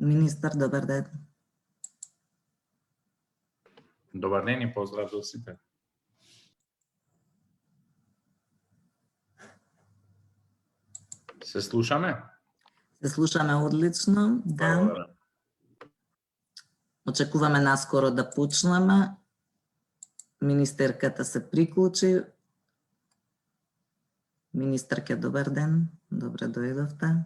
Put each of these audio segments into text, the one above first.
Министар, добар ден. Добар ден и поздрав до сите. Се слушаме? Се слушаме одлично, да. Благодарам. Очекуваме наскоро да почнеме. Министерката се приклучи. Министарке, добар ден. Добре дојдовте.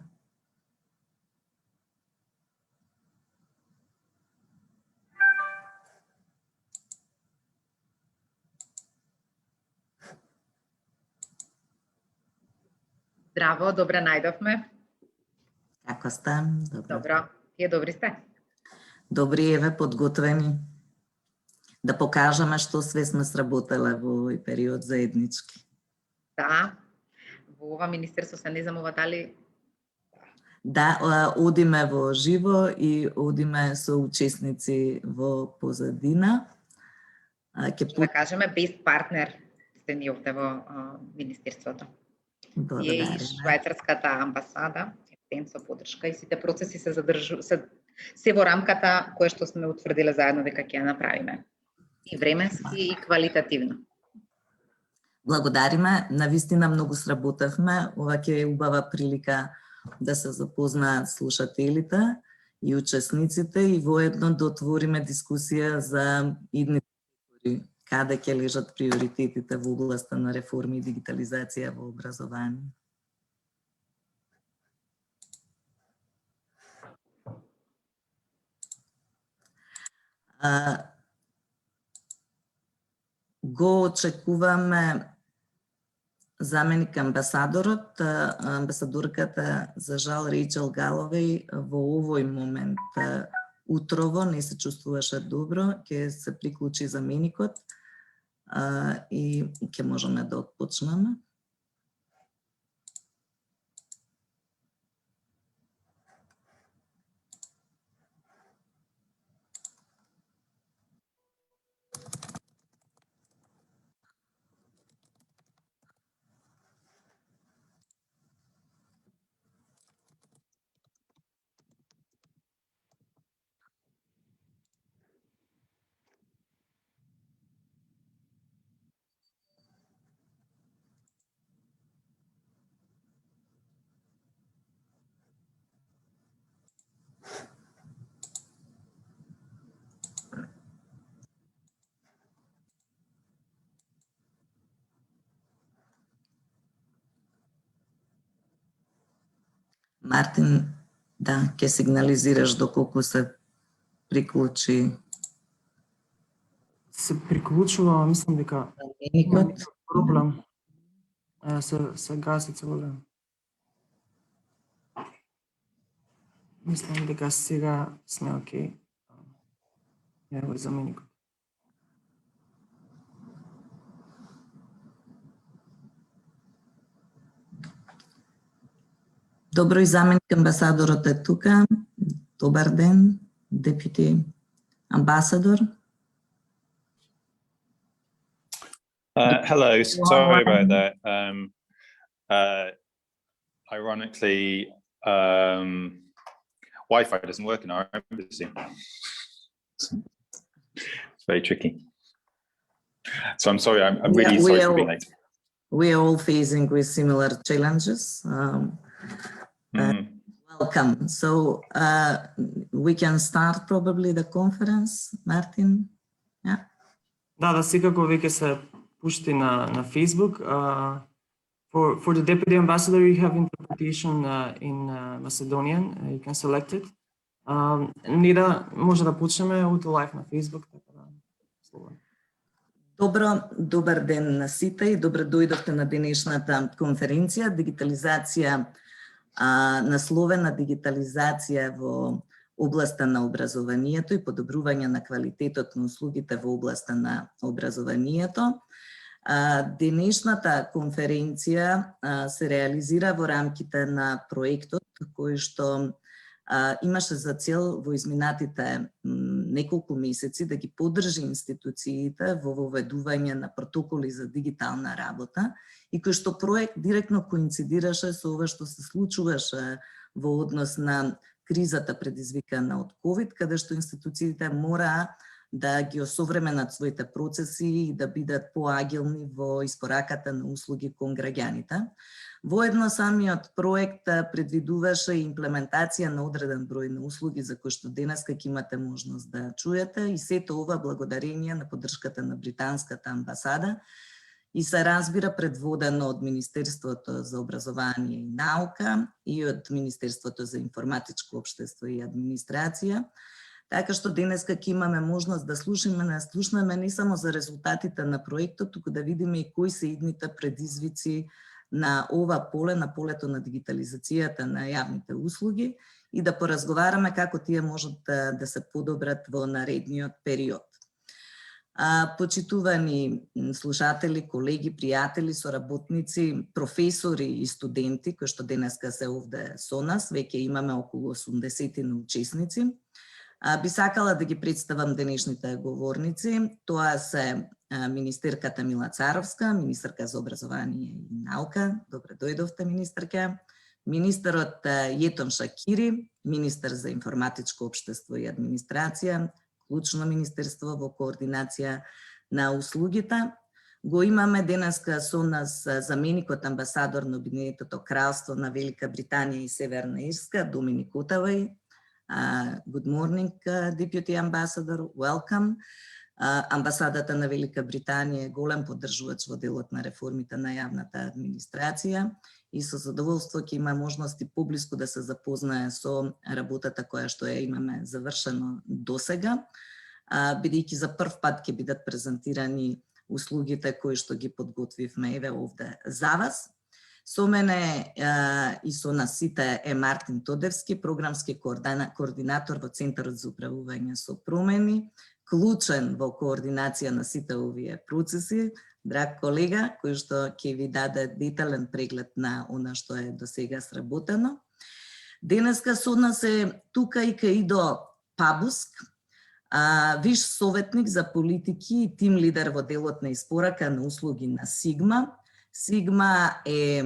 Здраво, добре најдовме. Како сте? Добро. Тие добри сте? Добри, еве, подготвени. Да покажеме што све сме сработеле во овој период заеднички. Да. Во ова министерство се не знам ова дали... Да, одиме во живо и одиме со учесници во позадина. Да кажеме, best партнер сте ни овде во министерството. Тие и швајцарската амбасада, со подршка и сите процеси се во рамката која што сме утврдиле заедно дека ќе ја направиме. И временски и квалитативно. Благодариме, навистина многу сработевме. Ова ќе е убава прилика да се запознаат слушателите и учесниците и воедно да отвориме дискусија за идните каде ќе лежат приоритетите во областа на реформи и дигитализација во образование. Го очекуваме заменик амбасадорот, амбасадорката за жал Рејчел Галовеј во овој момент утрово не се чувствуваше добро, ќе се приклучи заменикот и ќе можеме да отпочнеме. Мартин, да, ќе сигнализираш доколку се приклучи. Се приклучува, мислам дека заменикот. Проблем. Се гаси цело време. Мислам дека сега сме окей. Ево заменикот. Добро, и заменик амбасадорот е тука. Добар ден, Deputy Ambassador. Hello, sorry about that. Ironically, Wi-Fi doesn't work in our embassy. It's very tricky. So I'm sorry, I'm really sorry for being late. We are all facing with similar challenges. Welcome. So we can start probably the conference, Martin. Yeah. Да, секако веќе се пушти на Facebook. For the Deputy Ambassador, you have interpretation in Macedonian. You can select it. Неда може да почнеме од лайв на Facebook, така да слободно. Добро, добар ден на сите и добре дојдовте на денешната конференција дигитализација, насловена дигитализација во областа на образованието и подобрување на квалитетот на услугите во областа на образованието. Денешната конференција се реализира во рамките на проектот кој што имаше за цел во изминатите неколку месеци да ги поддржи институциите во воведување на протоколи за дигитална работа и кој што проект директно коинцидираше со ова што се случуваше во однос на кризата предизвикана од COVID, каде што институциите мора да ги осовременат своите процеси и да бидат поагилни во испораката на услуги кон граѓаните. Воедно самиот проект предвидуваше имплементација на одреден број на услуги за кои што денеска ќе имате можност да чуете, и сето ова благодарение на поддршката на британската амбасада и се разбира предводено од Министерството за образование и наука и од Министерството за информатичко општество и администрација. Така што денеска ќе имаме можност да слушнеме не само за резултатите на проектот, туку да видиме и кои се идните предизвици на ова поле, на полето на дигитализацијата на јавните услуги, и да поразговараме како тие можат да се подобрат во наредниот период. Почитувани слушатели, колеги, пријатели, соработници, професори и студенти кои што денеска се овде со нас, веќе имаме околу 80 учесници. Би сакала да ги представам денешните говорници. Тоа се министерката Мила Царовска, министерка за образование и наука. Добре дојдовте, министерка. Министерот Јетон Шакири, министер за информатичко општество и администрација, клучно министерство во координација на услугите. Го имаме денеска со нас заменикот амбасадор на Обединетото кралство на Велика Британија и Северна Ирска, Доминик Отавај. Good morning, Deputy Ambassador, welcome. Амбасадата на Велика Британија е голем поддржувач во делот на реформите на јавната администрација и со задоволство ќе има можности поблиску да се запознае со работата која што ја имаме завршено досега, бидејќи за прв пат ќе бидат презентирани услугите кои што ги подготвивме еве овде за вас. Со мене и со нас сите е Мартин Тодевски, програмски координатор во Центарот за управување со промени, клучен во координација на сите овие процеси, драг колега, кој што ќе ви даде детален преглед на она што е до сега сработено. Денеска со нас е тука и Каидо Пабуск, виш советник за политики и тим лидер во делот на испорака на услуги на Сигма. Сигма е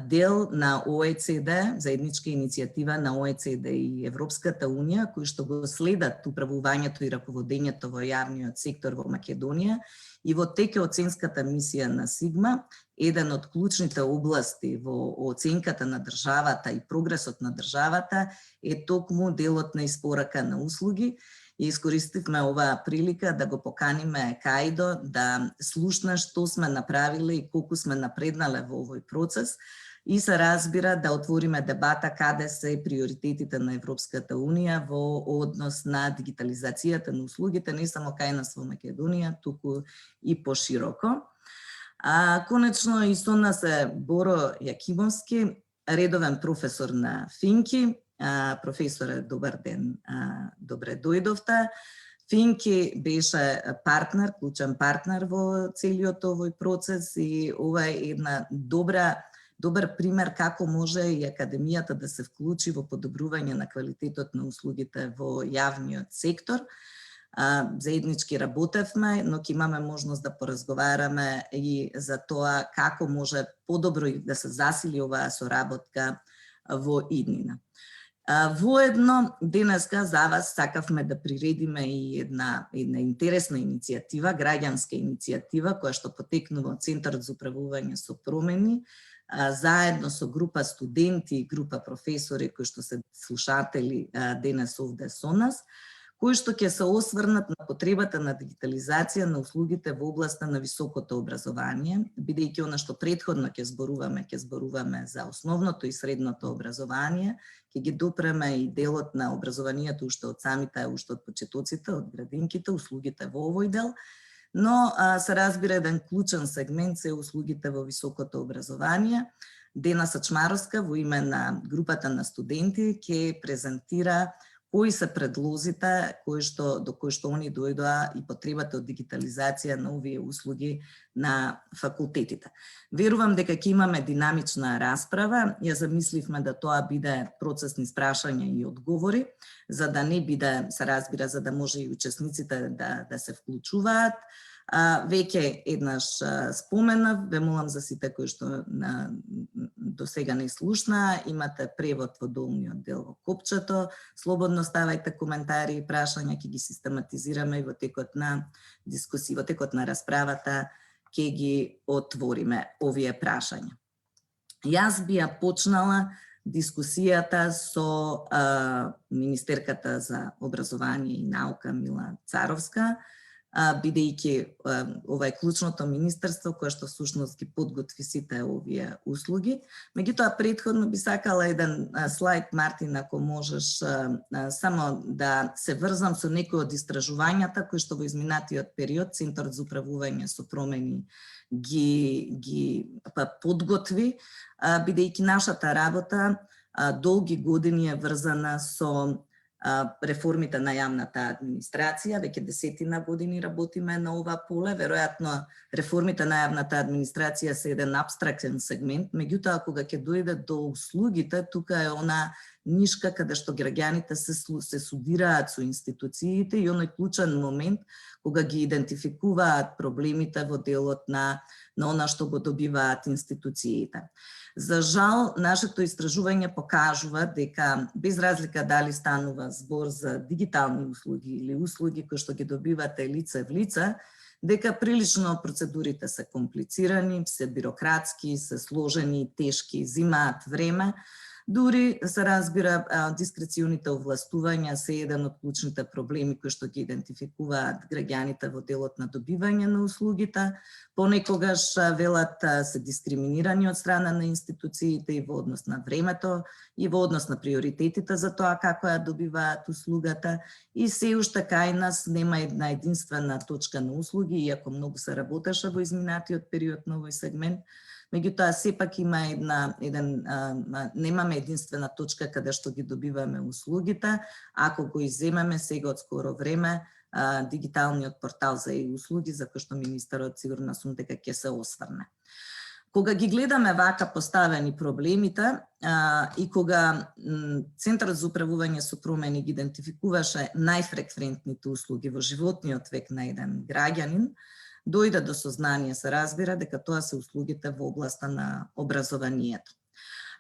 дел на ОЕЦД, заедничка иницијатива на ОЕЦД и Европската Унија, кои што го следат управувањето и раководењето во јавниот сектор во Македонија, и во тек е оценската мисија на Сигма, еден од клучните области во оценката на државата и прогресот на државата е токму делот на испорака на услуги. И искористивме оваа прилика да го поканиме Каидо да слушне што сме направиле и колку сме напреднале во овој процес, и се разбира да отвориме дебата каде се приоритетите на Европската Унија во однос на дигитализацијата на услугите, не само кај нас во Македонија, туку и пошироко. Конечно и со нас е Боро Јакимовски, редовен професор на Финки. Професоре, добар ден, добре дојдовте. Финки беше партнер, клучен партнер во целиот овој процес, и ова е една добар пример како може и академијата да се вклучи во подобрување на квалитетот на услугите во јавниот сектор. Заеднички работевме, но ќе имаме можност да поразговараме и за тоа како може подобро да се засили оваа соработка во иднина. Воедно, денеска за вас сакавме да приредиме и една интересна иницијатива, граѓанска иницијатива, која што потекнува од Центарот за управување со промени, заедно со група студенти и група професори кои што се слушатели денес овде со нас, кои што ќе се осврнат на потребата на дигитализација на услугите во областа на високото образование, бидејќи она што претходно ќе зборуваме за основното и средното образование, ќе ги допреме и делот на образованието уште од почетоците, од градинките, услугите во овој дел, но се разбира еден клучен сегмент се услугите во високото образование. Дена Сачмаровска во име на групата на студенти ќе презентира кои се предлозите до кои што они дојдоа и потребата од дигитализација на овие услуги на факултетите. Верувам дека ќе имаме динамична расправа. Ја замисливме да тоа биде процес низ прашања и одговори, за да не биде, се разбира, за да може и учесниците да се вклучуваат, Веќе еднаш споменав, ве молам за сите кои што до сега не слушна, имате превод во долниот дел во копчето, слободно ставајте коментари и прашања, ќе ги систематизираме и во текот на дискусија, во текот на расправата ќе ги отвориме овие прашања. Јас би ја почнала дискусијата со министерката за образование и наука Мила Царовска, бидејќи ова е клучното министерство кое што всушност ги подготви сите овие услуги. Меѓутоа, претходно би сакала еден слайд, Мартин, ако можеш само да се врзам со некои од истражувањата кои што во изминатиот период Центарот за управување со промени ги подготви, бидејќи нашата работа долги години е врзана со реформите на јавната администрација, веќе 10 години работиме на ова поле. Веројатно реформите на јавната администрација се еден апстрактен сегмент, меѓутоа кога ќе дојде до услугите, тука е она нишка каде што граѓаните се судираат со институциите и оној клучен момент кога ги идентификуваат проблемите во делот на она што го добиваат институциите. За жал, нашето истражување покажува дека без разлика дали станува збор за дигитални услуги или услуги кои што ги добивате лице в лице, дека прилично процедурите се комплицирани, се бирократски, се сложени, тешки, зимаат време. Дури се разбира, дискреционите овластувања се еден од клучните проблеми кои што ги идентификуваат граѓаните во делот на добивање на услугите. Понекогаш велат се дискриминирани од страна на институциите и во однос на времето, и во однос на приоритетите за тоа како ја добиваат услугата. И се уште кај нас нема една единствена точка на услуги, иако многу се работеше во изминатиот период на овој сегмент. Меѓутоа, сепак има немаме единствена точка каде што ги добиваме услугите. Ако го иземеме сега од скоро време, дигиталниот портал за услуги, за кој што министерот сигурна сум дека ќе се осврне. Кога ги гледаме вака поставени проблемите и кога Центарот за управување со промени ги идентификуваше најфреквентните услуги во животниот век на еден граѓанин, дојде до сознание, се разбира, дека тоа се услугите во областа на образованието.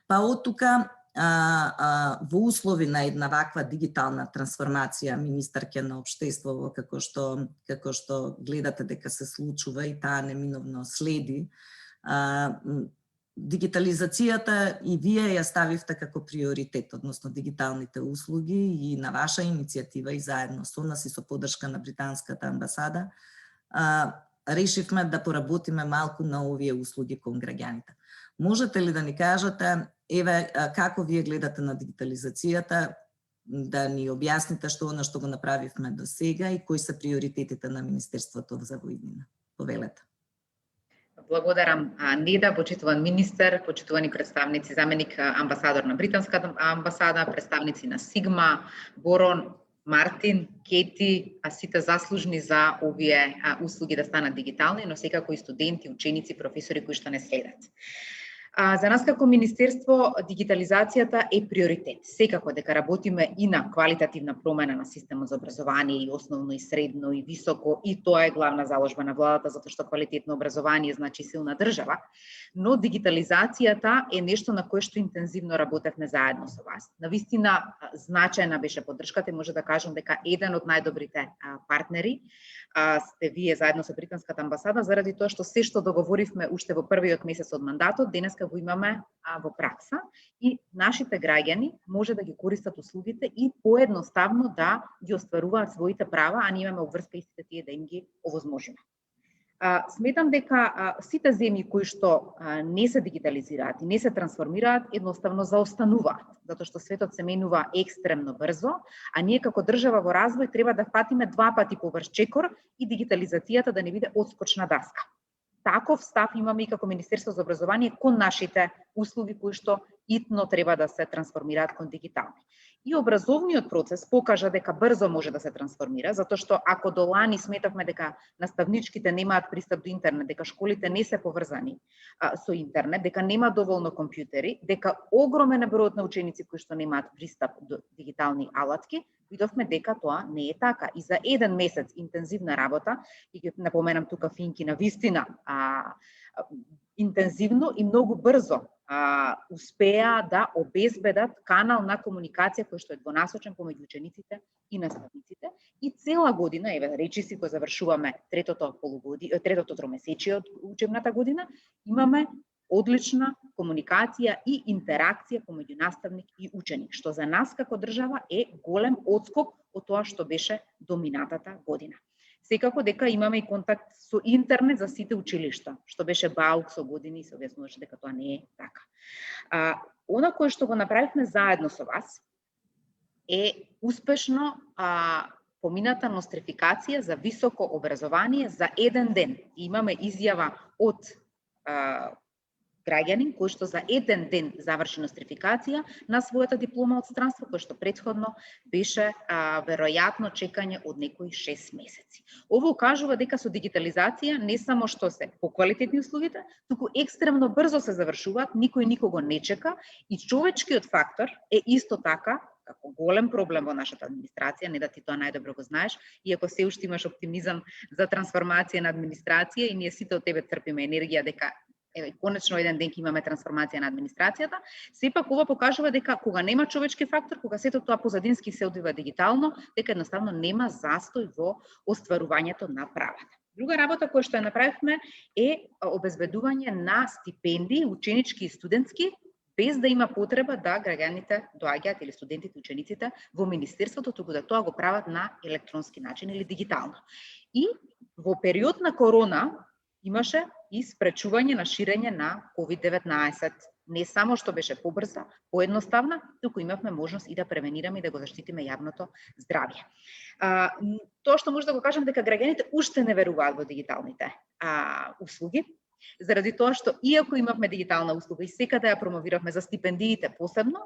Па од тука, во услови на една ваква дигитална трансформација, министерке на општеството, како што гледате дека се случува и таа неминовно следи, дигитализацијата и вие ја ставивте како приоритет, односно дигиталните услуги, и на ваша иницијатива и заедно со нас и со поддршка на британската амбасада, решивме да поработиме малку на овие услуги кон граѓаните. Можете ли да ни кажете, еве, како вие гледате на дигитализацијата, да ни објасните што она што го направивме до сега и кои се приоритетите на Министерството за воиднина? Повелете. Благодарам, Неда, почитуван министер, почитувани представници, заменик амбасадор на британската амбасада, представници на Сигма, Борон, Мартин, Кети, сите заслужни за овие услуги да станат дигитални, но секако и студенти, ученици, професори кои што не следат. За нас како Министерство дигитализацијата е приоритет. Секако дека работиме и на квалитативна промена на системот за образование и основно и средно и високо, и тоа е главна заложба на владата, затоа што квалитетно образование значи силна држава, но дигитализацијата е нешто на кое што интензивно работевме заедно со вас. Навистина значајна беше поддршката и може да кажам дека еден од најдобрите партнери сте вие заедно со британската амбасада, заради тоа што се што договоривме уште во првиот месец од мандатот, денеска го имаме во пракса и нашите граѓани може да ги користат услугите и поедноставно да ги остваруваат своите права, а ние имаме обврска истите тие да им ги овозможиме. Сметам дека сите земји кои што не се дигитализираат и не се трансформираат, едноставно заостануваат, затоа што светот се менува екстремно брзо, а ние како држава во развој треба да фатиме 2 пати поврз чекор и дигитализацијата да не биде одскочна даска. Таков став имаме и како Министерство за образование кон нашите услуги кои што итно треба да се трансформираат кон дигитални. И образовниот процес покажа дека брзо може да се трансформира, затоа што ако до лани сметавме дека наставничките немаат пристап до интернет, дека школите не се поврзани со интернет, дека нема доволно компјутери, дека огромен е бројот на ученици кои што немаат пристап до дигитални алатки, видовме дека тоа не е така. И за еден месец интензивна работа, и ќе напоменам тука Финки, на вистина интензивно и многу брзо успеа да обезбедат канал на комуникација кој што е двонасочен помеѓу учениците и наставниците. И цела година, еве речиси кога завршуваме третото тромесечие од учебната година, имаме одлична комуникација и интеракција помеѓу наставник и ученик, што за нас како држава е голем отскок од тоа што беше до минатата година. Секако дека имаме и контакт со интернет за сите училишта, што беше баук со години и се објаснуваше дека тоа не е така. Она кое што го направивме заедно со вас е успешно помината нострификација за високо образование за еден ден. И имаме изјава од граѓанин кој што за еден ден заврши нострификација на својата диплома од странство, кој што претходно беше веројатно чекање од некои 6 месеци. Ово укажува дека со дигитализација не само што се поквалитетни услугите, туку екстремно брзо се завршуваат, никој никого не чека и човечкиот фактор е исто така како голем проблем во нашата администрација, не да ти тоа најдобро го знаеш, иако се уште имаш оптимизам за трансформација на администрација и ние сите од тебе црпиме енергија дека еве конечно еден ден ќе имаме трансформација на администрацијата, сепак ова покажува дека кога нема човечки фактор, кога сето тоа позадински се одвива дигитално, дека едноставно нема застој во остварувањето на правата. Друга работа која што ја направивме е обезбедување на стипендии, ученички и студентски, без да има потреба да граѓаните доаѓаат или студентите, учениците во министерството, туку да тоа го прават на електронски начин или дигитално. И во период на корона имаше и спречување на ширење на COVID-19. Не само што беше побрза, поедноставна, туку имавме можност и да превенираме и да го заштитиме јавното здравје. Тоа што може да го кажам дека граѓаните уште не веруваат во дигиталните услуги, заради тоа што иако имавме дигитална услуга и секаде ја промовиравме за стипендиите посебно,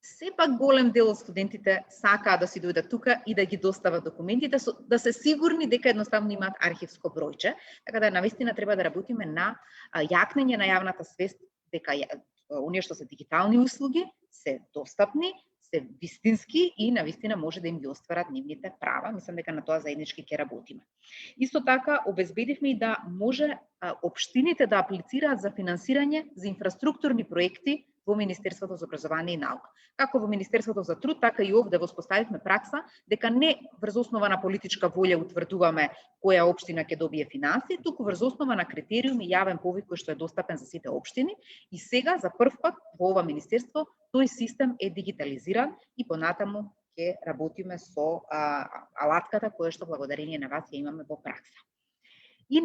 сепак голем дел од студентите сакаат да си дојдат тука и да ги достават документите, да се сигурни дека едноставно имаат архивско бројче, така да навистина треба да работиме на јакнење на јавната свест дека оние што се дигитални услуги се достапни, се вистински и навистина може да им ги остварат нивните права. Мислам дека на тоа заеднички ќе работиме. Исто така обезбедивме и да може општините да аплицираат за финансирање за инфраструктурни проекти во Министерството за образование и наука. Како во Министерството за труд, така и овде воспоставивме пракса дека не врз основа на политичка волја утврдуваме која општина ќе добие финанси, туку врз основа на критериуми и јавен повик кој што е достапен за сите општини. И сега за прв пат во ова министерство тој систем е дигитализиран и понатаму ќе работиме со алатката која што благодарение на вас ја имаме во пракса. И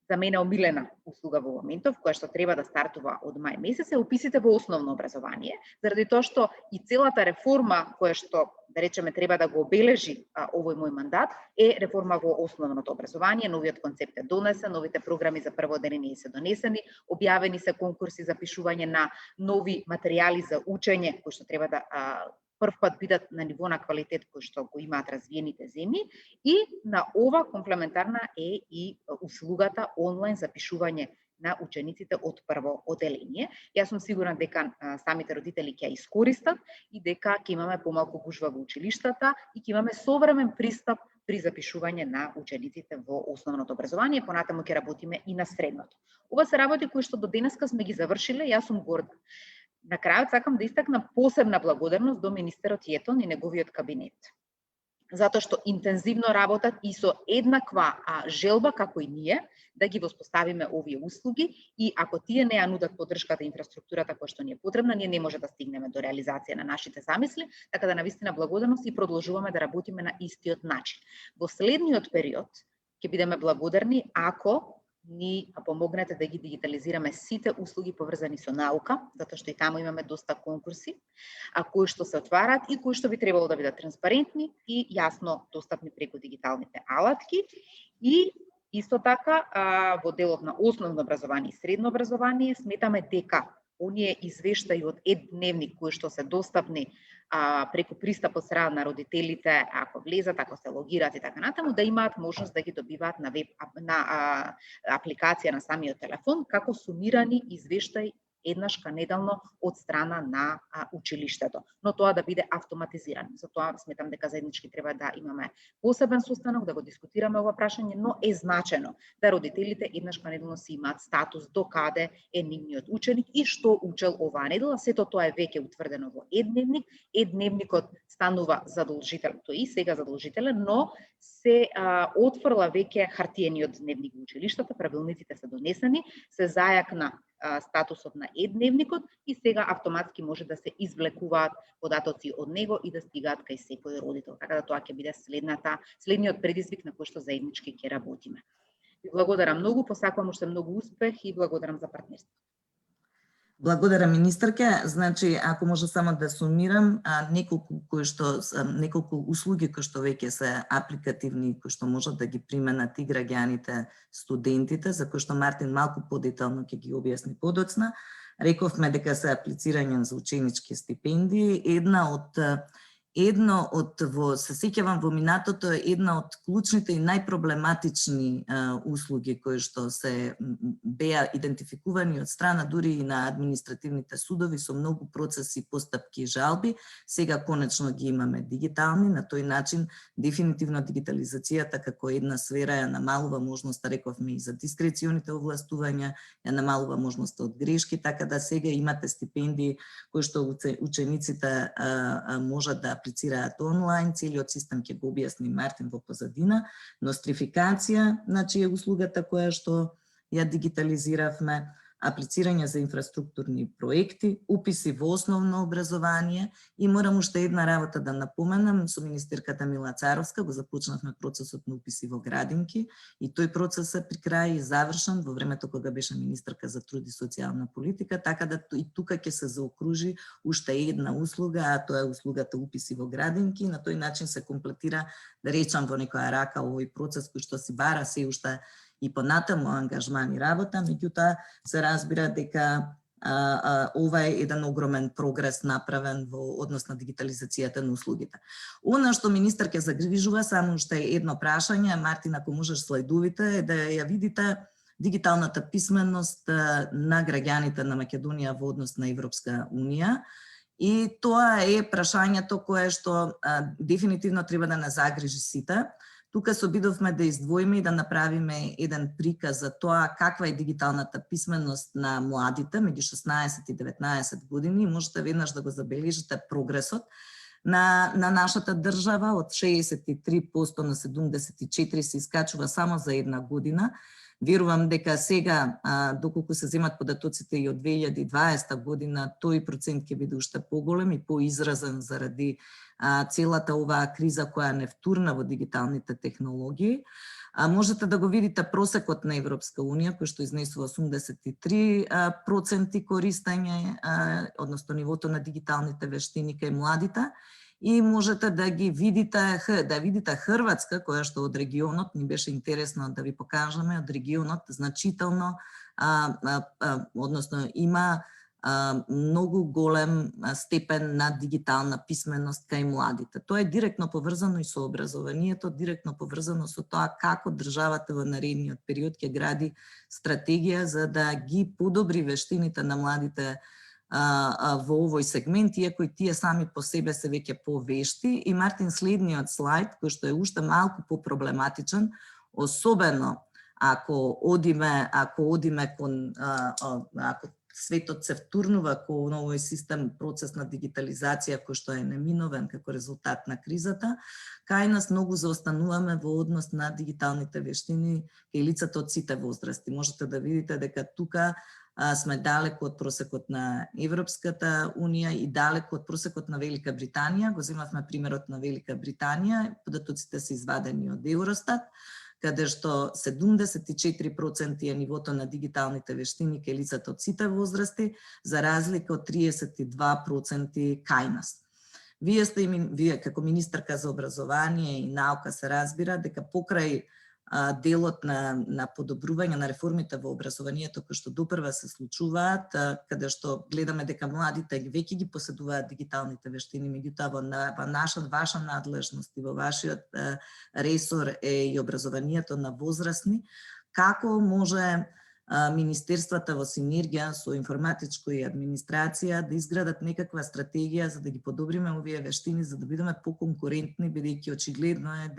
за мене омилена услуга во моментов, која што треба да стартува од мај месец, е уписите во основно образование, заради тоа што и целата реформа која што, да речеме, треба да го обележи овој мој мандат, е реформа во основното образование. Новиот концепт е донесен, новите програми за прво одделение се донесени, објавени се конкурси за пишување на нови материјали за учење, кои што треба да прв пат бидат на ниво на квалитет кој што го имаат развиените земји, и на ова комплементарна е и услугата онлайн за пишување на учениците од прво одделение. Јас сум сигурна дека самите родители ќе ја искористат и дека ќе имаме помалку гужва во училиштата и ќе имаме современ пристап при запишување на учениците во основното образование, понатаму ќе работиме и на средното. Ова се работи кои што до денеска сме ги завршиле, јас сум горда. На крајот сакам да истакнам посебна благодарност до министерот Јетон и неговиот кабинет. Затоа што интензивно работат и со еднаква желба како и ние да ги воспоставиме овие услуги, и ако тие не ја нудат поддршката и инфраструктурата која што ни е потребна, ние не може да стигнеме до реализација на нашите замисли, така да навистина благодарност и продолжуваме да работиме на истиот начин. Во следниот период ќе бидеме благодарни ако ни помогнете да ги дигитализираме сите услуги поврзани со наука, затоа што и таму имаме доста конкурси, кои што се отварат и кои што би требало да бидат транспарентни и јасно достапни преку дигиталните алатки. И Исто така, во делот на основно образование и средно образование, сметаме дека оние извештаи од Ед-дневник кои што се достапни преку пристап од страна на родителите, ако влезат, ако се логираат и така натаму, да имаат можност да ги добиваат на веб на апликација на самиот телефон како сумирани извештаи еднаш канеделно од страна на училиштето, но тоа да биде автоматизирано. Затоа сметам дека заеднички треба да имаме посебен состанок, да го дискутираме ова прашање, но е значено да родителите еднаш канеделно си имаат статус до каде е нивниот ученик и што учел оваа недела. Сето тоа е веќе утврдено во Ед-дневник. Ед-дневникот станува задолжителен, тој и сега задолжителен, но се отфрла веќе хартиениот дневник во училиштата, правилниците се донесени, се зајакна статусот на Ед-дневникот и сега автоматски може да се извлекуваат податоци од него и да стигаат кај секој родител. Така да тоа ќе биде следниот предизвик на кој што заеднички ќе работиме. Ви благодарам многу, посакувам уште многу успех и благодарам за партнерство. Благодарам, министерке. Значи, ако може само да сумирам, неколку услуги кои што веќе се апликативни, кои што можат да ги применат и граѓаните, студентите, за кои што Мартин малку подетално ќе ги објасни подоцна. Рековме дека се аплицирање за ученички стипендии. Се сеќавам во минатото, една од клучните и најпроблематични услуги кои што се беа идентификувани од страна дури и на административните судови со многу процеси, постапки и жалби, сега конечно ги имаме дигитални. На тој начин дефинитивно дигитализацијата како една сфера ја намалува можноста, рековме, и за дискреционите овластувања, ја намалува можноста од грешки, така да сега имате стипендии кои што учениците можат да аплицираат онлайн, целиот систем ќе го објасни Мартин во позадина. Нострификација, значи е услугата која што ја дигитализиравме, аплицирање за инфраструктурни проекти, уписи во основно образование и морам уште една работа да напоменам, со министерката Мила Царовска го започнавме процесот на уписи во градинки и тој процес е при крај и завршен во времето кога беше министерка за труд и социјална политика, така да и тука ќе се заокружи уште една услуга, а тоа е услугата уписи во градинки. На тој начин се комплетира, да речам, во некоја рака овој процес кој што си бара се уште и понатаму ангажман и работа, меѓутоа се разбира дека ова е еден огромен прогрес направен во однос на дигитализацијата на услугите. Она што министер ќе загрижува, само уште едно прашање, Мартин, ако можеш слайдовите, е да ја видите дигиталната писменост на граѓаните на Македонија во однос на Европска унија. И тоа е прашањето кое што дефинитивно треба да не загрижи сите. Тука се обидовме да издвоиме и да направиме еден приказ за тоа каква е дигиталната писменост на младите меѓу 16 и 19 години. Можете веднаш да го забележите прогресот на нашата држава од 63% на 74% се искачува само за една година. Верувам дека сега, доколку се земат податоците и од 2020 година, тој процент ќе биде уште поголем и поизразен заради целата оваа криза која не втурна во дигиталните технологии. Можете да го видите просекот на Европска унија, кој што изнесува 83% користење, односно нивото на дигиталните вештини кај младите. И можете да ги видите, Хрватска, која што од регионот, ни беше интересно да ви покажеме, од регионот значително, односно има многу голем степен на дигитална писменост кај младите. Тоа е директно поврзано и со образованието, директно поврзано со тоа како државата во наредниот период ќе гради стратегија за да ги подобри вештините на младите во овој сегмент, иако и тие сами по себе се веќе повешти. И Мартин, следниот слайд, кој што е уште малку попроблематичен, особено ако светот се втурнува кон овој систем, процес на дигитализација кој што е неминовен како резултат на кризата, кај нас многу заостануваме во однос на дигиталните вештини кај лицата од сите возрасти. Можете да видите дека тука сме далеку од просекот на Европската унија и далеку од просекот на Велика Британија. Го земавме примерот на Велика Британија, податоците се извадени од Евростат, каде што 74% е нивото на дигиталните вештини кај лицата од сите возрасти, за разлика од 32% кај нас. Вие како министерка за образование и наука се разбира дека покрај делот на подобрување на реформите во образованието кои што допрва се случуваат, каде што гледаме дека младите веќе ги поседуваат дигиталните вештини, меѓутоа во ваша надлежност и во вашиот ресор е и образованието на возрастни, како може министерствата во синергија со информатичко и администрација да изградат некаква стратегија за да ги подобриме овие вештини, за да бидеме поконкурентни, бидејќи очигледно е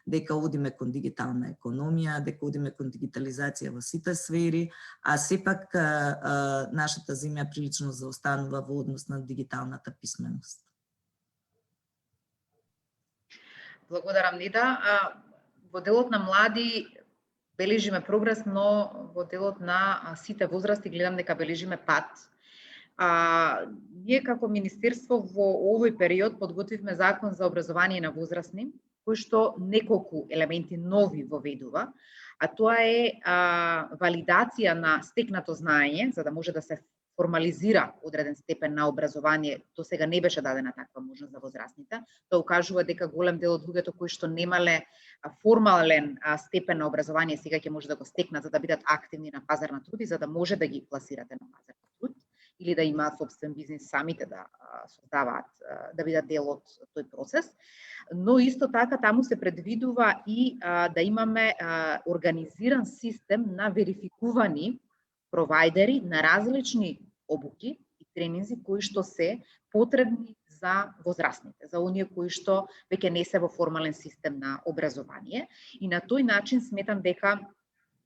дека одиме кон дигитална економија, дека одиме кон дигитализација во сите сфери, а сепак нашата земја прилично заостанува во однос на дигиталната писменост. Благодарам, Нида. Во делот на млади бележиме прогрес, но во делот на сите возрасти гледам дека бележиме пат. Ние како Министерство во овој период подготвивме закон за образование на возрастни, кој што неколку елементи нови воведува, а тоа е валидација на стекнато знаење, за да може да се формализира одреден степен на образование. До сега не беше дадена таква можност за возрастните. Тоа укажува дека голем дел од луѓето кои што немале формален степен на образование сега ќе може да го стекнат за да бидат активни на пазар на труд и за да може да ги пласирате на пазар на труд или да имаат собствен бизнис самите да создаваат, да бидат дел од тој процес. Но исто така таму се предвидува и да имаме организиран систем на верификувани провайдери на различни обуки и тренинзи кои што се потребни за возрастните, за оние кои што веќе не се во формален систем на образование. И на тој начин сметам дека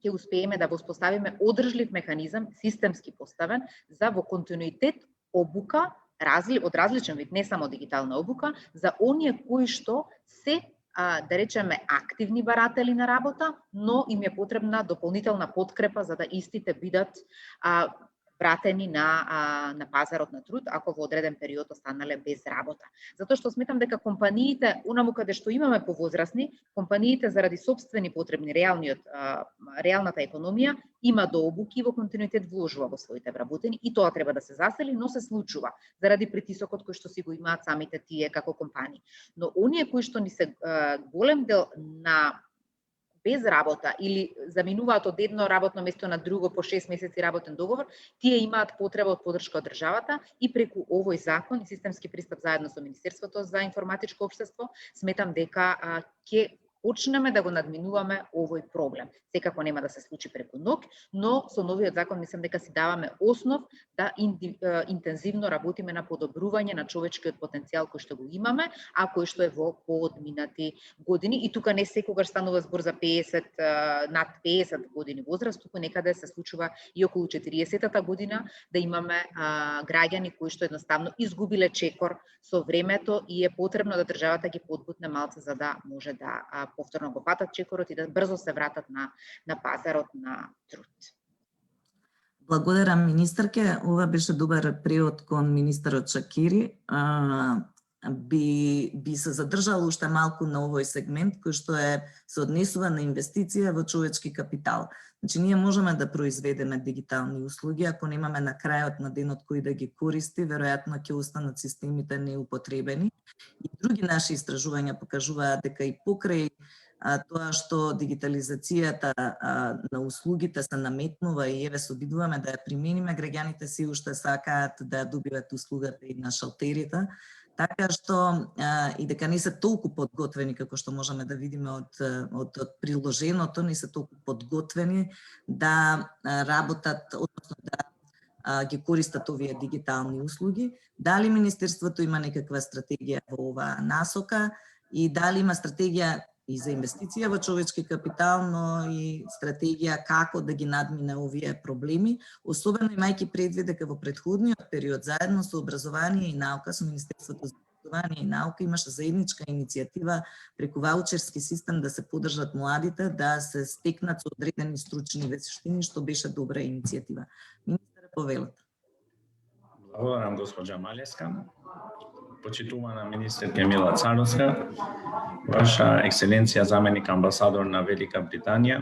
ќе успееме да воспоставиме одржлив механизам, системски поставен, за во континуитет обука од различен вид, не само дигитална обука, за оние кои што се да речеме активни баратели на работа, но им е потребна дополнителна подкрепа за да истите бидат пратени на пазарот на труд, ако во одреден период останале без работа. Затоа што сметам дека компаниите, онаму каде што имаме повозрастни, компаниите заради сопствени потребни, реалната економија, има до обуки во континуитет вложува во своите вработени и тоа треба да се засели, но се случува заради притисокот кој што си го имаат самите тие како компании. Но оние кои што ни се голем дел на без работа или заминуваат од едно работно место на друго по 6 месеци работен договор, тие имаат потреба од поддршка од државата и преку овој закон и системски пристап заедно со Министерството за информатичко општество, сметам дека ќе почнеме да го надминуваме овој проблем. Секако нема да се случи преку ноќ, но со новиот закон мислам дека си даваме основ да интензивно работиме на подобрување на човечкиот потенцијал кој што го имаме, а кој што е во поодминати години. И тука не секогаш станува збор за 50, над 50 години возраст, туку некаде се случува и околу 40-та година да имаме граѓани кои што едноставно изгубиле чекор со времето и е потребно да државата ги подбутне малце за да може да повторно го патат чекорот и да брзо се вратат на пазарот на труд. Благодарам, министерке. Ова беше добар превод кон министерот Шакири. Би се задржала уште малку на овој сегмент кој што се однесува на инвестиција во човечки капитал. Значи, ние можеме да произведеме дигитални услуги, ако немаме на крајот на денот кој да ги користи, веројатно ќе останат системите неупотребени. И други наши истражувања покажуваат дека и покрај тоа што дигитализацијата на услугите се наметнува и еве се обидуваме да ја примениме, граѓаните си уште сакаат да добиват услугата и на шалтерите, така што и дека не се толку подготвени како што можеме да видиме од приложеното, не се толку подготвени да работат, односно да ги користат овие дигитални услуги. Дали Министерството има некаква стратегија во оваа насока и дали има стратегија и за инвестиција во човечки капитал, но и стратегија како да ги надмине овие проблеми, особено имајќи предвид дека во претходниот период заедно со образование и наука, со Министерството за образование и наука имаше заедничка иницијатива преку ваучерски систем да се поддржат младите да се стекнат со одредени стручни вештини, што беше добра иницијатива. Министер, повелете. Благодарам, госпоđа Малеска. Почитувана министерка Мила Царовска, Ваша екселенција заменик амбасадор на Велика Британија,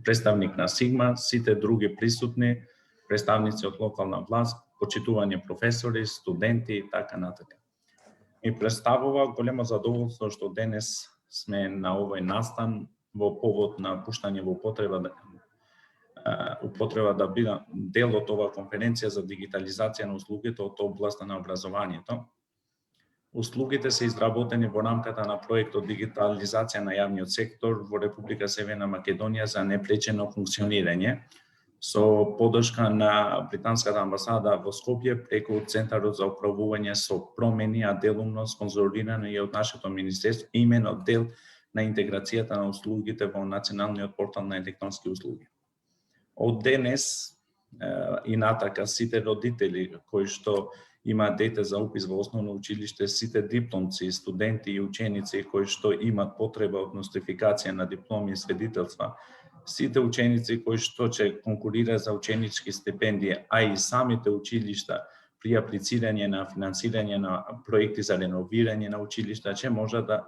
представник на Сигма, сите други присутни, представници од локална власт, почитувани професори, студенти и така натака. Ми представува големо задоволство што денес сме на овој настан во повод на пуштање во употреба да биде дел од оваа конференција за дигитализација на услугите од областа на образованието. Услугите се изработени во рамката на проектот Дигитализација на јавниот сектор во Република Северна Македонија за непречено функционирање, со поддршка на британската амбасада во Скопје преку Центарот за управување со промени, а делумно спонзорирано и од нашето министерство, имено дел на интеграцијата на услугите во националниот портал на електронски услуги. Од денес и натака сите родители кои што имаат дете за упис во основно училиште, сите дипломци, студенти и ученици кои што имаат потреба од нострификација на дипломи и свидетелства, сите ученици кои што ќе конкурираат за ученички стипендии, а и самите училишта при аплицирање на финансирање на проекти за реновирање на училишта ќе можат да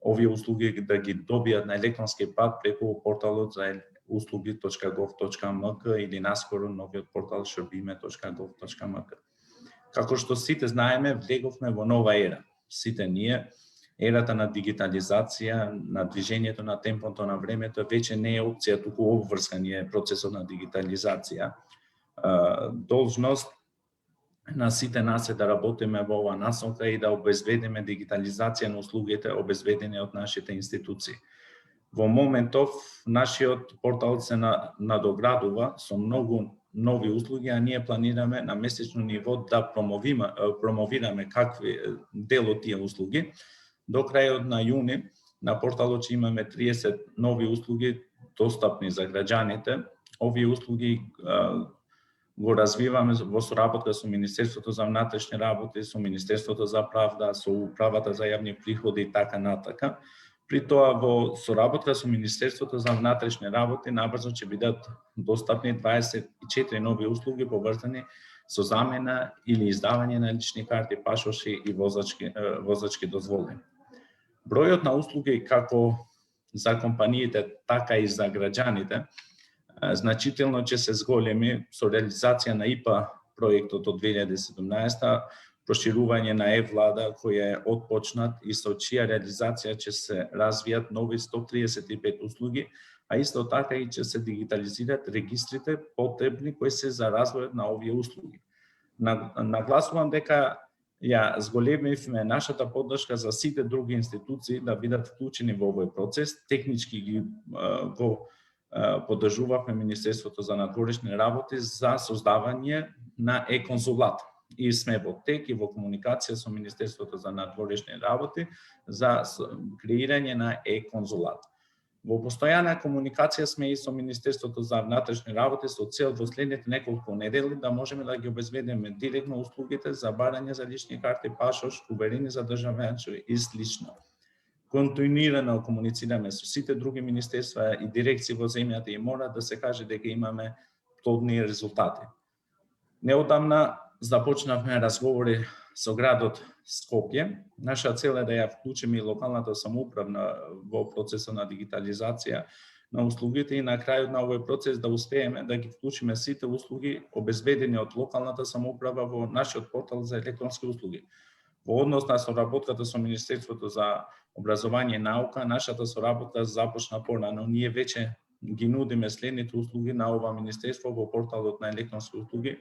овие услуги да ги добијат на електронски пат преку порталот за услуги.gov.mk или наскоро новиот портал srbime.gov.mk. Како што сите знаеме, влеговме во нова ера. Сите ние, ерата на дигитализација, на движењето на темпото на времето, веќе не е опција, туку обврскан е процесот на дигитализација. Должност на сите нас е да работиме во оваа насока и да обезбедиме дигитализација на услугите обезбедени од нашите институции. Во моментов, нашиот портал се надоградува со многу нови услуги, а ние планираме на месечно ниво да промовираме какви дел од тие услуги. До крајот на јуни на порталот ќе имаме 30 нови услуги достапни за граѓаните. Овие услуги го развиваме во соработка со Министерството за внатрешни работи, со Министерството за правда, со Управата за јавни приходи и така натака. При тоа во соработка со Министерството за внатрешни работи набрзо ќе бидат достапни 24 нови услуги поврзани со замена или издавање на лични карти, пашоши и возачки дозволи. Бројот на услуги како за компаниите, така и за граѓаните значително ќе се зголеми со реализација на ИПА проектот од 2017, проширување на e-влада која е отпочнат и со чија реализација ќе се развијат нови 135 услуги, а исто така и ќе се дигитализираат регистрите потребни кои се за развојот на овие услуги. Нагласувам дека ја зголемивме нашата поддршка за сите други институции да бидат вклучени во овој процес. Технички го поддржувавме Министерството за надворешни работи за создавање на e-конзулат. И сме во тек и во комуникација со Министерството за надворешни работи за креирање на e-конзулат. Во постојана комуникација сме и со Министерството за внатрешни работи со цел во следните неколку недели да можеме да ги обезбедиме директно услугите за барање за лични карти, пашош, уверени за државјанство и слично. Континуирано комуницираме со сите други министерства и дирекции во земјата и мора да се каже дека имаме плодни резултати. Неодамна започнавме разговори со градот Скопје. Наша цел е да ја вклучиме и локалната самоуправа во процесот на дигитализација на услугите и на крајот на овој процес да успееме да ги вклучиме сите услуги обезбедени од локалната самоуправа во нашиот портал за електронски услуги. Во однос на соработката со Министерството за образование и наука, нашата соработка започна порано. Ние веќе ги нудиме следните услуги на ова министерство во порталот на електронски услуги.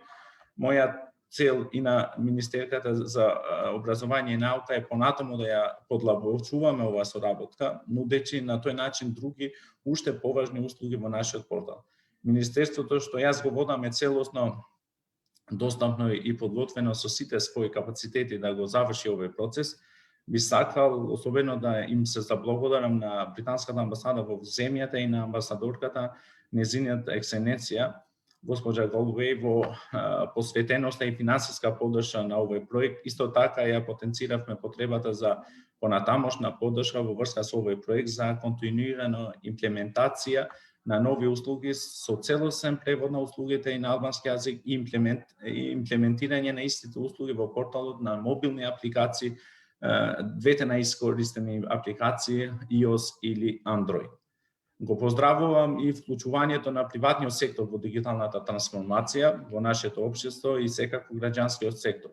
Моја цел и на Министерката за образование и наука е понатаму да ја подлабочуваме оваа соработка, нудечи на тој начин други уште поважни услуги во нашиот портал. Министерството што јас го водам е целосно достапно и подготвено со сите своји капацитети да го заврши овој процес. Би сакал особено да им се заблагодарам на британската амбасада во земјата и на амбасадорката незината екселенција госпоѓа Голубеј во посветеноста и финансиска поддршка на овој проект. Исто така ја потенциравме потребата за понатамошна поддршка во врска со овој проект за континуирана имплементација на нови услуги со целосен превод на услугите и на албански јазик и имплементирање на истите услуги во порталот на мобилни апликации, двете наискористени апликации iOS или Android. Го поздравувам и вклучувањето на приватниот сектор во дигиталната трансформација во нашето општество и секако граѓанскиот сектор.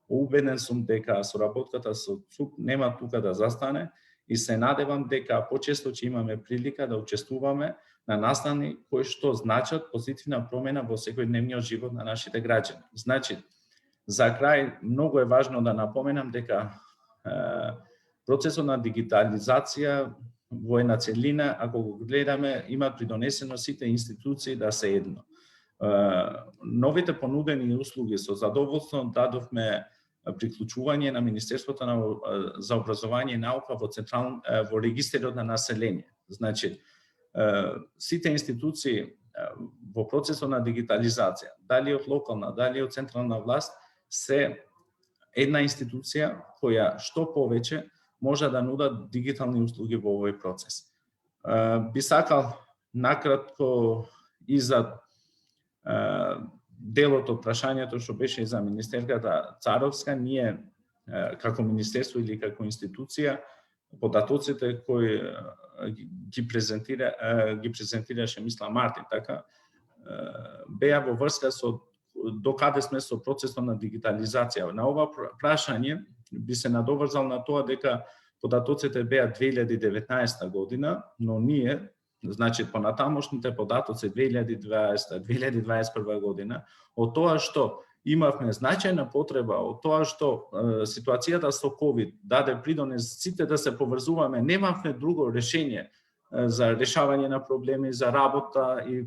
Убеден сум дека соработката со ЦУП нема тука да застане и се надевам дека почесто ќе имаме прилика да учествуваме на настани кои што значат позитивна промена во секојдневниот живот на нашите граѓани. Значи, за крај, многу е важно да напоменам дека процесот на дигитализација во една целина, ако го гледаме, има придонесено сите институции да се едно. Новите понудени услуги со задоволство дадовме приклучување на Министерството за образование и наука во регистерот на население. Значи, сите институции во процесот на дигитализација, дали од локална, дали од централна власт, се една институција која што повеќе може да нудат дигитални услуги во овој процес. Би сакал накратко и за делот од прашањето што беше за министерката Царовска, ние како министерство или како институција, податоците кои ги презентираше мисла Мартин, така, беа во врска со докаде сме со процесот на дигитализација. На ова прашање би се надоврзал на тоа дека податоците беа 2019 година, но ние, значи понатамошните податоци 2020-2021 година, од тоа што имавме значајна потреба, од тоа што ситуацијата со COVID даде придонес сите да се поврзуваме, немавме друго решение за решавање на проблеми, за работа и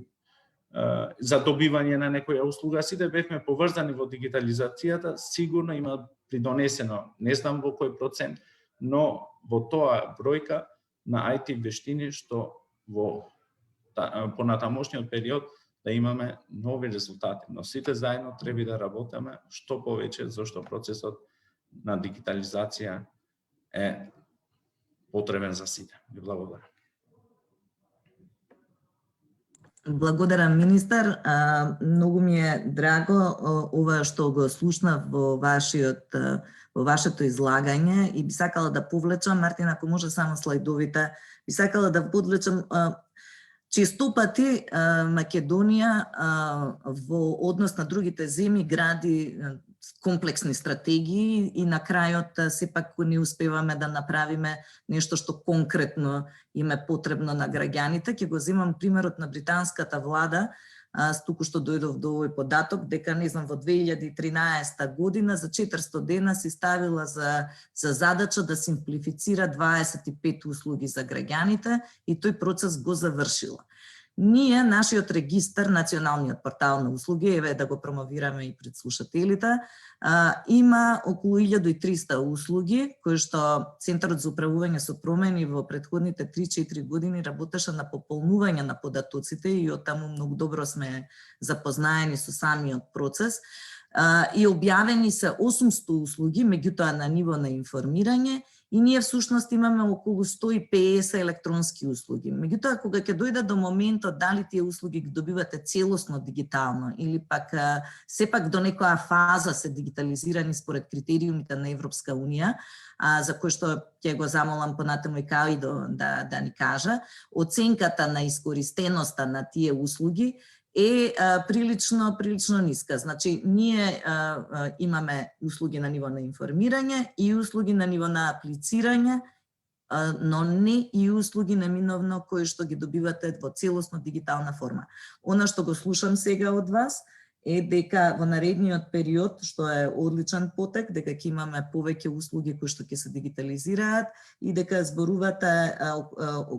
за добивање на некоја услуга, сите бевме поврзани во дигитализацијата, сигурно има придонесено, не знам во кој процент, но во тоа бројка на IT вештини што во понатамошниот период да имаме нови резултати. Но сите заедно треба да работиме што повеќе, зашто процесот на дигитализација е потребен за сите. Ви благодарам. Благодарам, министар. Многу ми е драго ова што го слушнав во вашето излагање и би сакала да повлечам, Мартин, ако може само слайдовите, би сакала да подвлечам често пати Македонија во однос на другите земји гради комплексни стратегии и на крајот сепак не успеваме да направиме нешто што конкретно им е потребно на граѓаните. Ќе го земам примерот на британската влада. Туку што дојдов до овој податок, дека не знам во 2013 година за 400 дена си ставила за задача да симплифицира 25 услуги за граѓаните и тој процес го завршила. Ние, нашиот регистар, националниот портал на услуги, еве да го промовираме и пред слушателите, има околу 1300 услуги, кои што Центарот за управување со промени во претходните 3-4 години работеше на пополнување на податоците и од таму многу добро сме запознаени со самиот процес. И објавени се 800 услуги, меѓутоа на ниво на информирање, и ние всушност имаме околу 150 електронски услуги. Меѓутоа, кога ќе дојде до моментот дали тие услуги ги добивате целосно дигитално или пак сепак до некоја фаза се дигитализирани според критериумите на Европска Унија, за кој што ќе го замолам понатаму и Каидо да ни кажа, оценката на искористеноста на тие услуги е прилично ниска. Значи, ние имаме услуги на ниво на информирање и услуги на ниво на аплицирање, но не и услуги наминовно кои што ги добивате во целосно дигитална форма. Она што го слушам сега од вас е дека во наредниот период, што е одличен потек, дека ќе имаме повеќе услуги кои што ќе се дигитализираат и дека зборувате,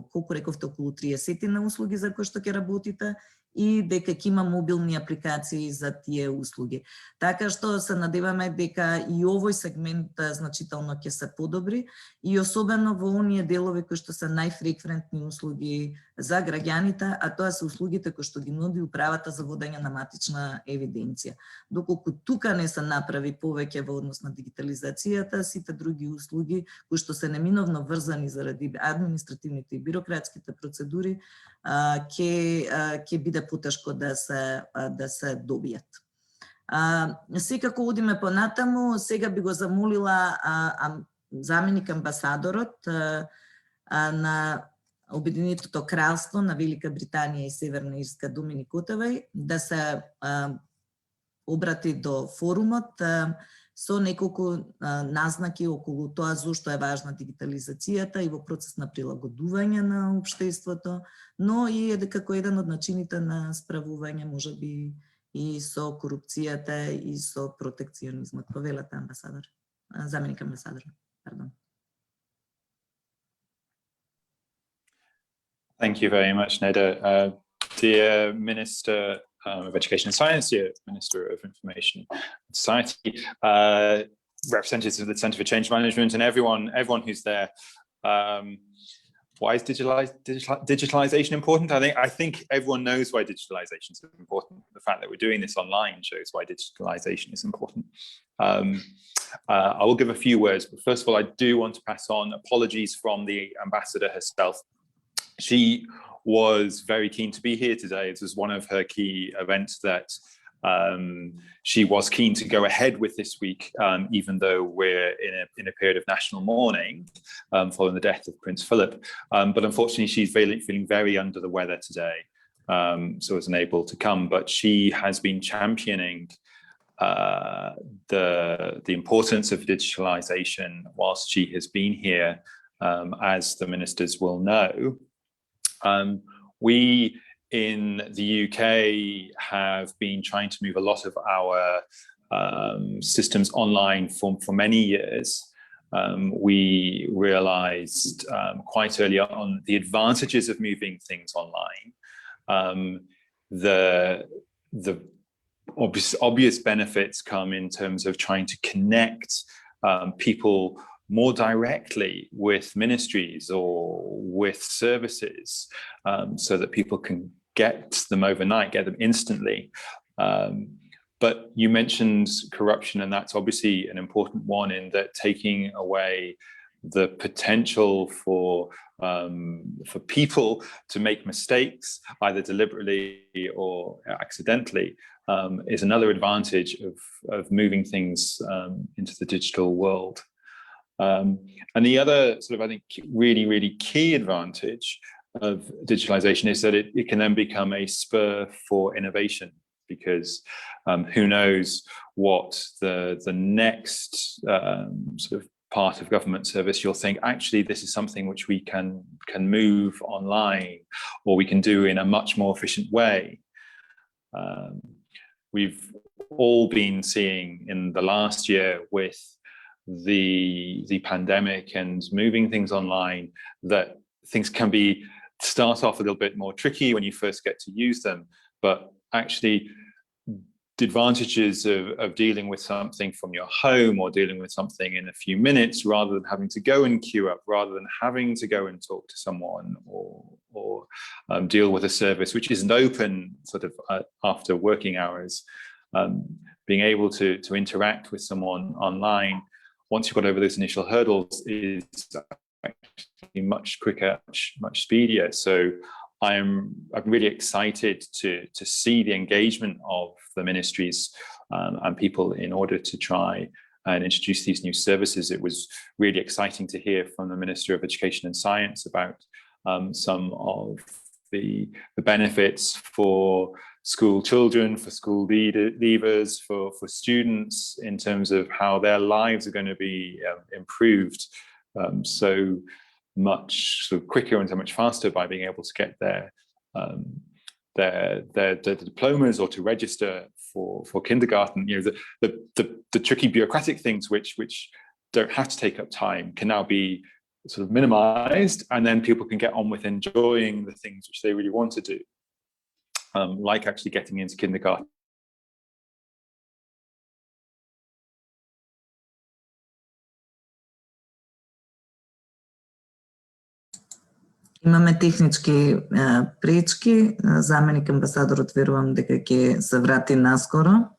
колку рековте, околу 30 на услуги за кои што ќе работите, и дека ќе има мобилни апликации за тие услуги. Така што се надеваме дека и овој сегмент значително ќе се подобри и особено во оние делови кои што се најфреквентни услуги за граѓаните, а тоа се услугите кои што ги нуди управата за водење на матична евиденција. Доколку тука не се направи повеќе во однос на дигитализацијата, сите други услуги кои што се неминовно врзани заради административните и бирократските процедури ќе биде потешко да се добијат. Секако одиме понатаму, сега би го замолила заменик амбасадорот на Обединетото кралство на Велика Британија и Северна Ирска Доминик Отавај да се обрати до форумот со неколку назнаки околу тоа зошто е важна дигитализацијата и во процес на прилагодување на општеството, но и како еден од начините на справување можеби и со корупцијата и со протекционизмот. Повелате амбасадор, заменик амбасадор, пардон. Thank you very much, Neda. Dear Minister of Education and Science, dear Minister of Information and Society, representatives of the Centre for Change Management, and everyone who's there. Why is digitalization important? I think everyone knows why digitalization is important. The fact that we're doing this online shows why digitalization is important. I will give a few words, but first of all, I do want to pass on apologies from the ambassador herself. She was very keen to be here today. It was one of her key events that she was keen to go ahead with this week, even though we're in a period of national mourning following the death of Prince Philip. But unfortunately, she's feeling very under the weather today, so was unable to come. But she has been championing the importance of digitalization whilst she has been here, as the ministers will know. We in the UK have been trying to move a lot of our systems online for many years. We realized quite early on the advantages of moving things online. The obvious benefits come in terms of trying to connect people more directly with ministries or with services, so that people can get them overnight, get them instantly. But you mentioned corruption, and that's obviously an important one, in that taking away the potential for people to make mistakes, either deliberately or accidentally, is another advantage of moving things into the digital world. And the other sort of, I think, really, really key advantage of digitalization is that it can then become a spur for innovation, because who knows what the next sort of part of government service you'll think, actually, this is something which we can move online, or we can do in a much more efficient way. We've all been seeing in the last year with the pandemic and moving things online that things can start off a little bit more tricky when you first get to use them, but actually the advantages of dealing with something from your home or dealing with something in a few minutes, rather than having to go and queue up, rather than having to go and talk to someone or deal with a service which isn't open sort of after working hours, being able to interact with someone online once you've got over those initial hurdles is actually much quicker, much speedier. So I'm really excited to see the engagement of the ministries and people in order to try and introduce these new services. It was really exciting to hear from the Minister of Education and Science about some of the benefits for school children, for school leavers, for students, in terms of how their lives are going to be improved so much sort of quicker and so much faster by being able to get their diplomas or to register for kindergarten. You know, the tricky bureaucratic things which don't have to take up time can now be sort of minimized, and then people can get on with enjoying the things which they really want to do, like actually getting into kindergarten. Имаме технички пречки. Заменик амбасадорот верувам дека ќе се врати наскоро.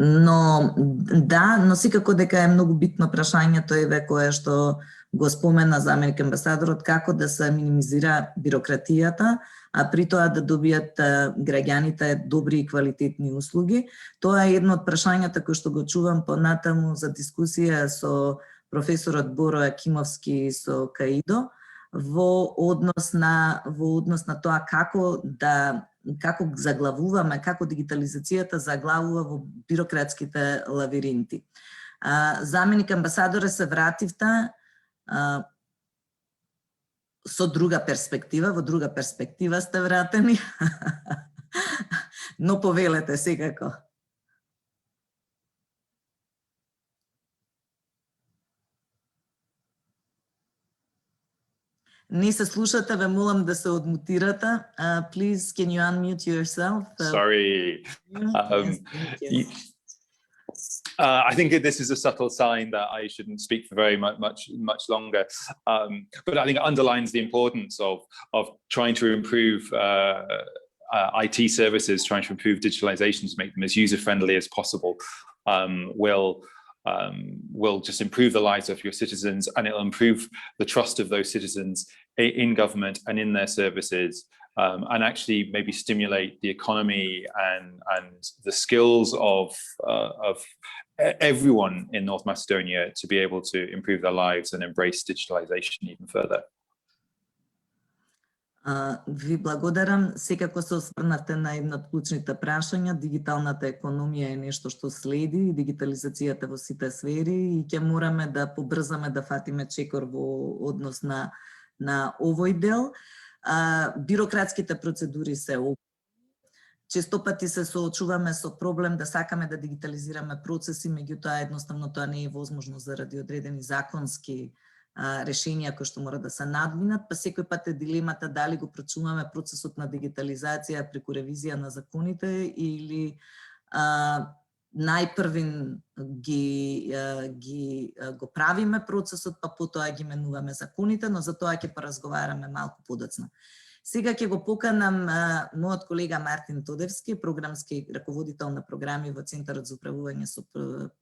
Но секако дека е многу битно прашањето еве кое што го спомена заменик амбасадорот, како да се минимизира бирократијата, а при тоа да добијат граѓаните добри и квалитетни услуги. Тоа е едно од прашањата кои што го чувам понатаму за дискусија со професорот Боро Акимовски со КАИДО во однос на тоа како да како заглавуваме, како дигитализацијата заглавува во бирократските лавиринти. Заменик амбасадоре, се вративте со друга перспектива, во друга перспектива сте вратени, но повелете секако. Не се слушате, ве молам да се одмутирате. Please, can you unmute yourself? Sorry. Yes, thank you. I think this is a subtle sign that I shouldn't speak for very much longer. But I think it underlines the importance of trying to improve IT services, trying to improve digitalization to make them as user-friendly as possible. Will just improve the lives of your citizens, and it'll improve the trust of those citizens in government and in their services, and actually maybe stimulate the economy and the skills of everyone in North Macedonia to be able to improve their lives and embrace digitalization even further. Ви благодарам. Секако се осврнавте на една од клучните прашања. Дигиталната економија е нешто што следи и дигитализацијата во сите сфери и ќе мораме да побрзаме да фатиме чекор во однос на овој дел. Бирократските процедури се често пати се соочуваме со проблем да сакаме да дигитализираме процеси, меѓутоа едноставно тоа не е возможно заради одредени законски решенија кои што мора да се надминат, па секој пат е дилемата дали го прочуваме процесот на дигитализација преку ревизија на законите или најпрвин го правиме процесот, па потоа ги менуваме законите, но за тоа ќе поразговараме малку подоцна. Сега ќе го поканам мојот колега Мартин Тодевски, програмски раководител на програми во Центарот за управување со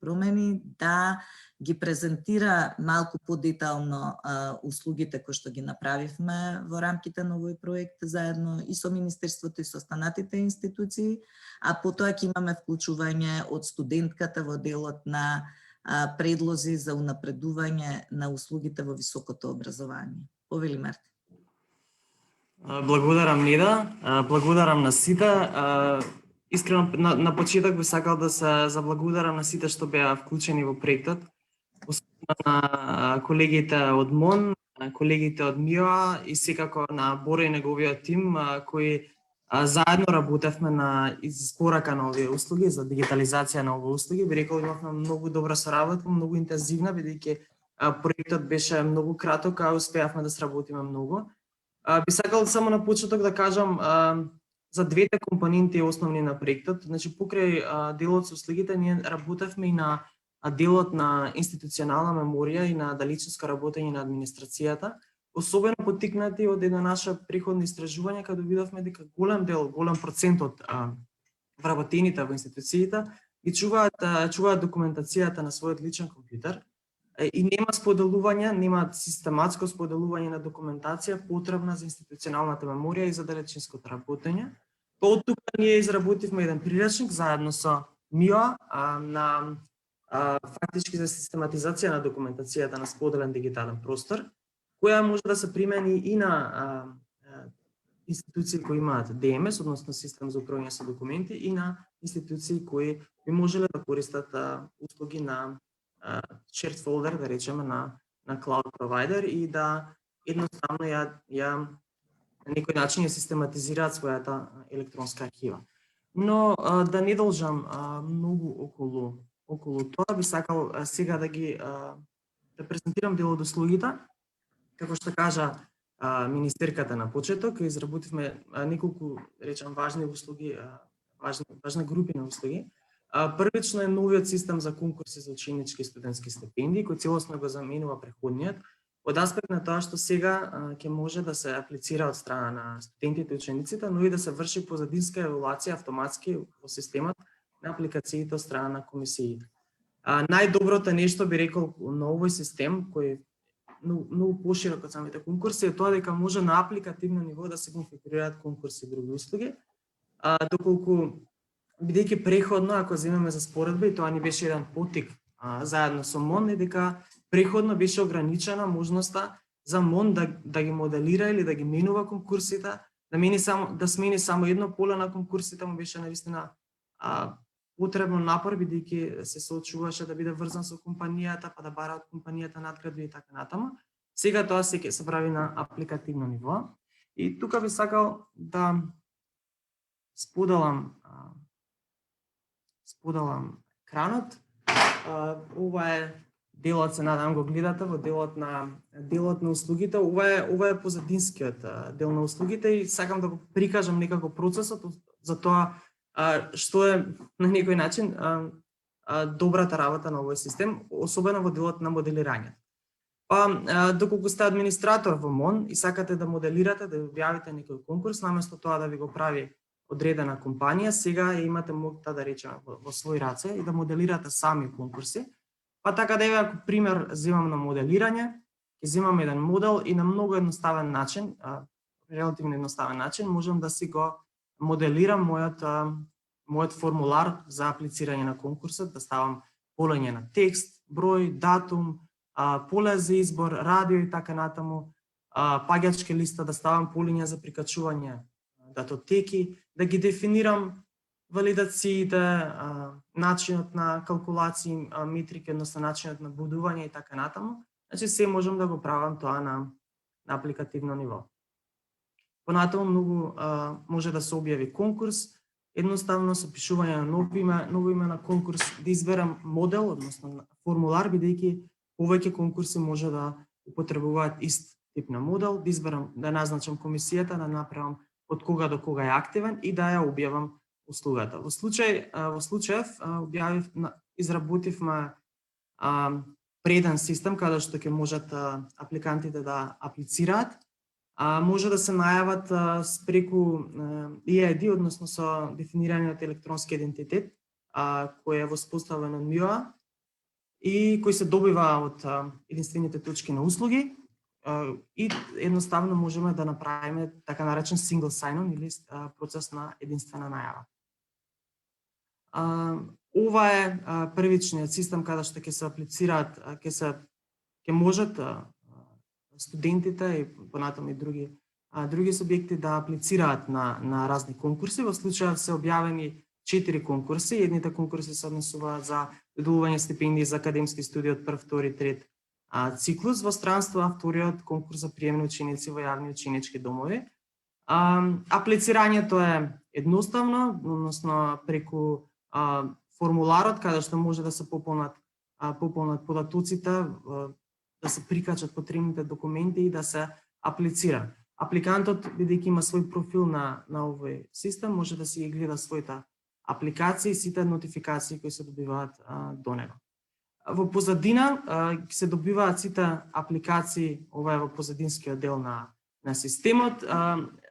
промени, да ги презентира малку подетално услугите кои што ги направивме во рамките на овој проект заедно и со Министерството и со останатите институции, а потоа ќе имаме вклучување од студентката во делот на предлози за унапредување на услугите во високото образование. Повели, Мартин. Благодарам, Неда. Благодарам на сите. Искрено на почеток би сакал да се заблагодарам на сите што беа вклучени во проектот, особено на колегите од МОН, колегите од МИОА и секако на Боре и неговиот тим кои заедно работевме на испорака на овие услуги, за дигитализација на овие услуги. Би рекол имавме многу добра соработка, многу интензивна, бидејќи проектот беше многу краток, а успеавме да сработиме многу. Би сакал само на почеток да кажам за двете компоненти основни на проектот. Значи, покрај делот со услугите, ние работевме и на делот на институционална меморија и на далечинско работење на администрацијата, особено поттикнати од едно наше преходно истражување, каде видовме дека голем процент од вработените во институциите ги чуваат документацијата на својот личен компјутер и нема споделување, нема систематско споделување на документација потребна за институционалната меморија и за далечинското работење. Од тука ние изработивме еден приречник заедно со МИОА на фактички за систематизација на документацијата на споделен дигитален простор, која може да се примени и на институции кои имаат ДМС, односно систем за управување со документи, и на институции кои би можеле да користат услуги на shared folder, да речеме, на cloud provider и да едноставно ја на некој начин ја систематизираат својата електронска архива. Но да не должам многу околу тоа, би сакал сега да презентирам дел од услугите. Како што кажа министерката на почеток, изработивме неколку, речам, важни услуги, важни групи на услуги. Првично е новиот систем за конкурси за ученички и студентски стипендии, кој целосно го заменува преходниот, од аспект на тоа што сега ќе може да се аплицира од страна на студентите и учениците, но и да се врши позадинска евалуација автоматски во системот на апликациите од страна на комисиите. Најдоброто нешто би рекол на овој систем, кој е многу поширок од самите конкурси, е тоа дека може на апликативно ниво да се конфигурираат конкурси и други услуги, доколку бидејќи преходно, ако земеме за споредба, и тоа ни беше еден потик заедно со МОН, е дека преходно беше ограничена можноста за МОН да ги моделира или да ги менува конкурсите да смени само едно поле на конкурсите му беше навистина потребно напор, бидејќи се соочуваше да биде врзан со компанијата, па да бара од компанијата надградби и така натаму. Сега тоа се прави на апликативно ниво. И тука би сакал да споделам екранот. Ова е делот, се надам го гледате, во делот на услугите. Ова е позадинскиот дел на услугите и сакам да го прикажам некако процесот за тоа што е на некој начин добрата работа на овој систем, особено во делот на моделирањето. Па, доколку сте администратор во МОН и сакате да моделирате, да објавите некој конкурс, наместо тоа да ви го прави одредена компанија, сега имате моќта да речеме во свој раце и да моделирате сами конкурси. Па така да еве ако пример земам на моделирање, ќе земам еден модел и на многу едноставен начин, релативно едноставен начин, можам да си го моделирам мојот формулар за аплицирање на конкурсот, да ставам полење на текст, број, датум, поле за избор, радио и така натаму, паѓачка листа, да ставам полиња за прикачување датотеки, да ги дефинирам валидациите, начинот на калкулации, метрики, односно начинот на будување и така натаму. Значи се можам да го правам тоа на апликативно ниво. Понатаму многу може да се објави конкурс, едноставно со пишување на ново име на конкурс, да изберам модел, односно формулар, бидејќи повеќе конкурси може да употребуваат ист тип на модел, да изберам, да назначам комисијата, да направам од кога до кога е активен и да ја објавам услугата. Во случајов изработивме преден систем каде што ќе можат апликантите да аплицираат. Може да се најават преку EID, односно со дефинираниот електронски идентитет, кој е воспоставен од МИОА и кој се добива од единствените точки на услуги и едноставно можеме да направиме така наречен single sign-on или процес на единствена најава. Ова е првичниот систем каде што ќе се аплицираат, ќе можат студентите и понатаму и други субјекти да аплицираат на разни конкурси. Во случајот се објавени 4 конкурси. Едните конкурси се однесуваат за доделување стипендии за академски студии од прв, втори, трет циклус во странство, а вториот конкурс за приемни ученици во јавни ученички домови. Аплицирањето е едноставно, односно преку формуларот каде што може да се пополнат податоците, да се прикачат потребните документи и да се аплицира. Апликантот, бидејќи има свој профил на овој систем, може да си ги гледа своите апликации и сите нотификации кои се добиваат до него. Во позадина се добиваат сите апликации, ова е во позадинскиот дел на системот.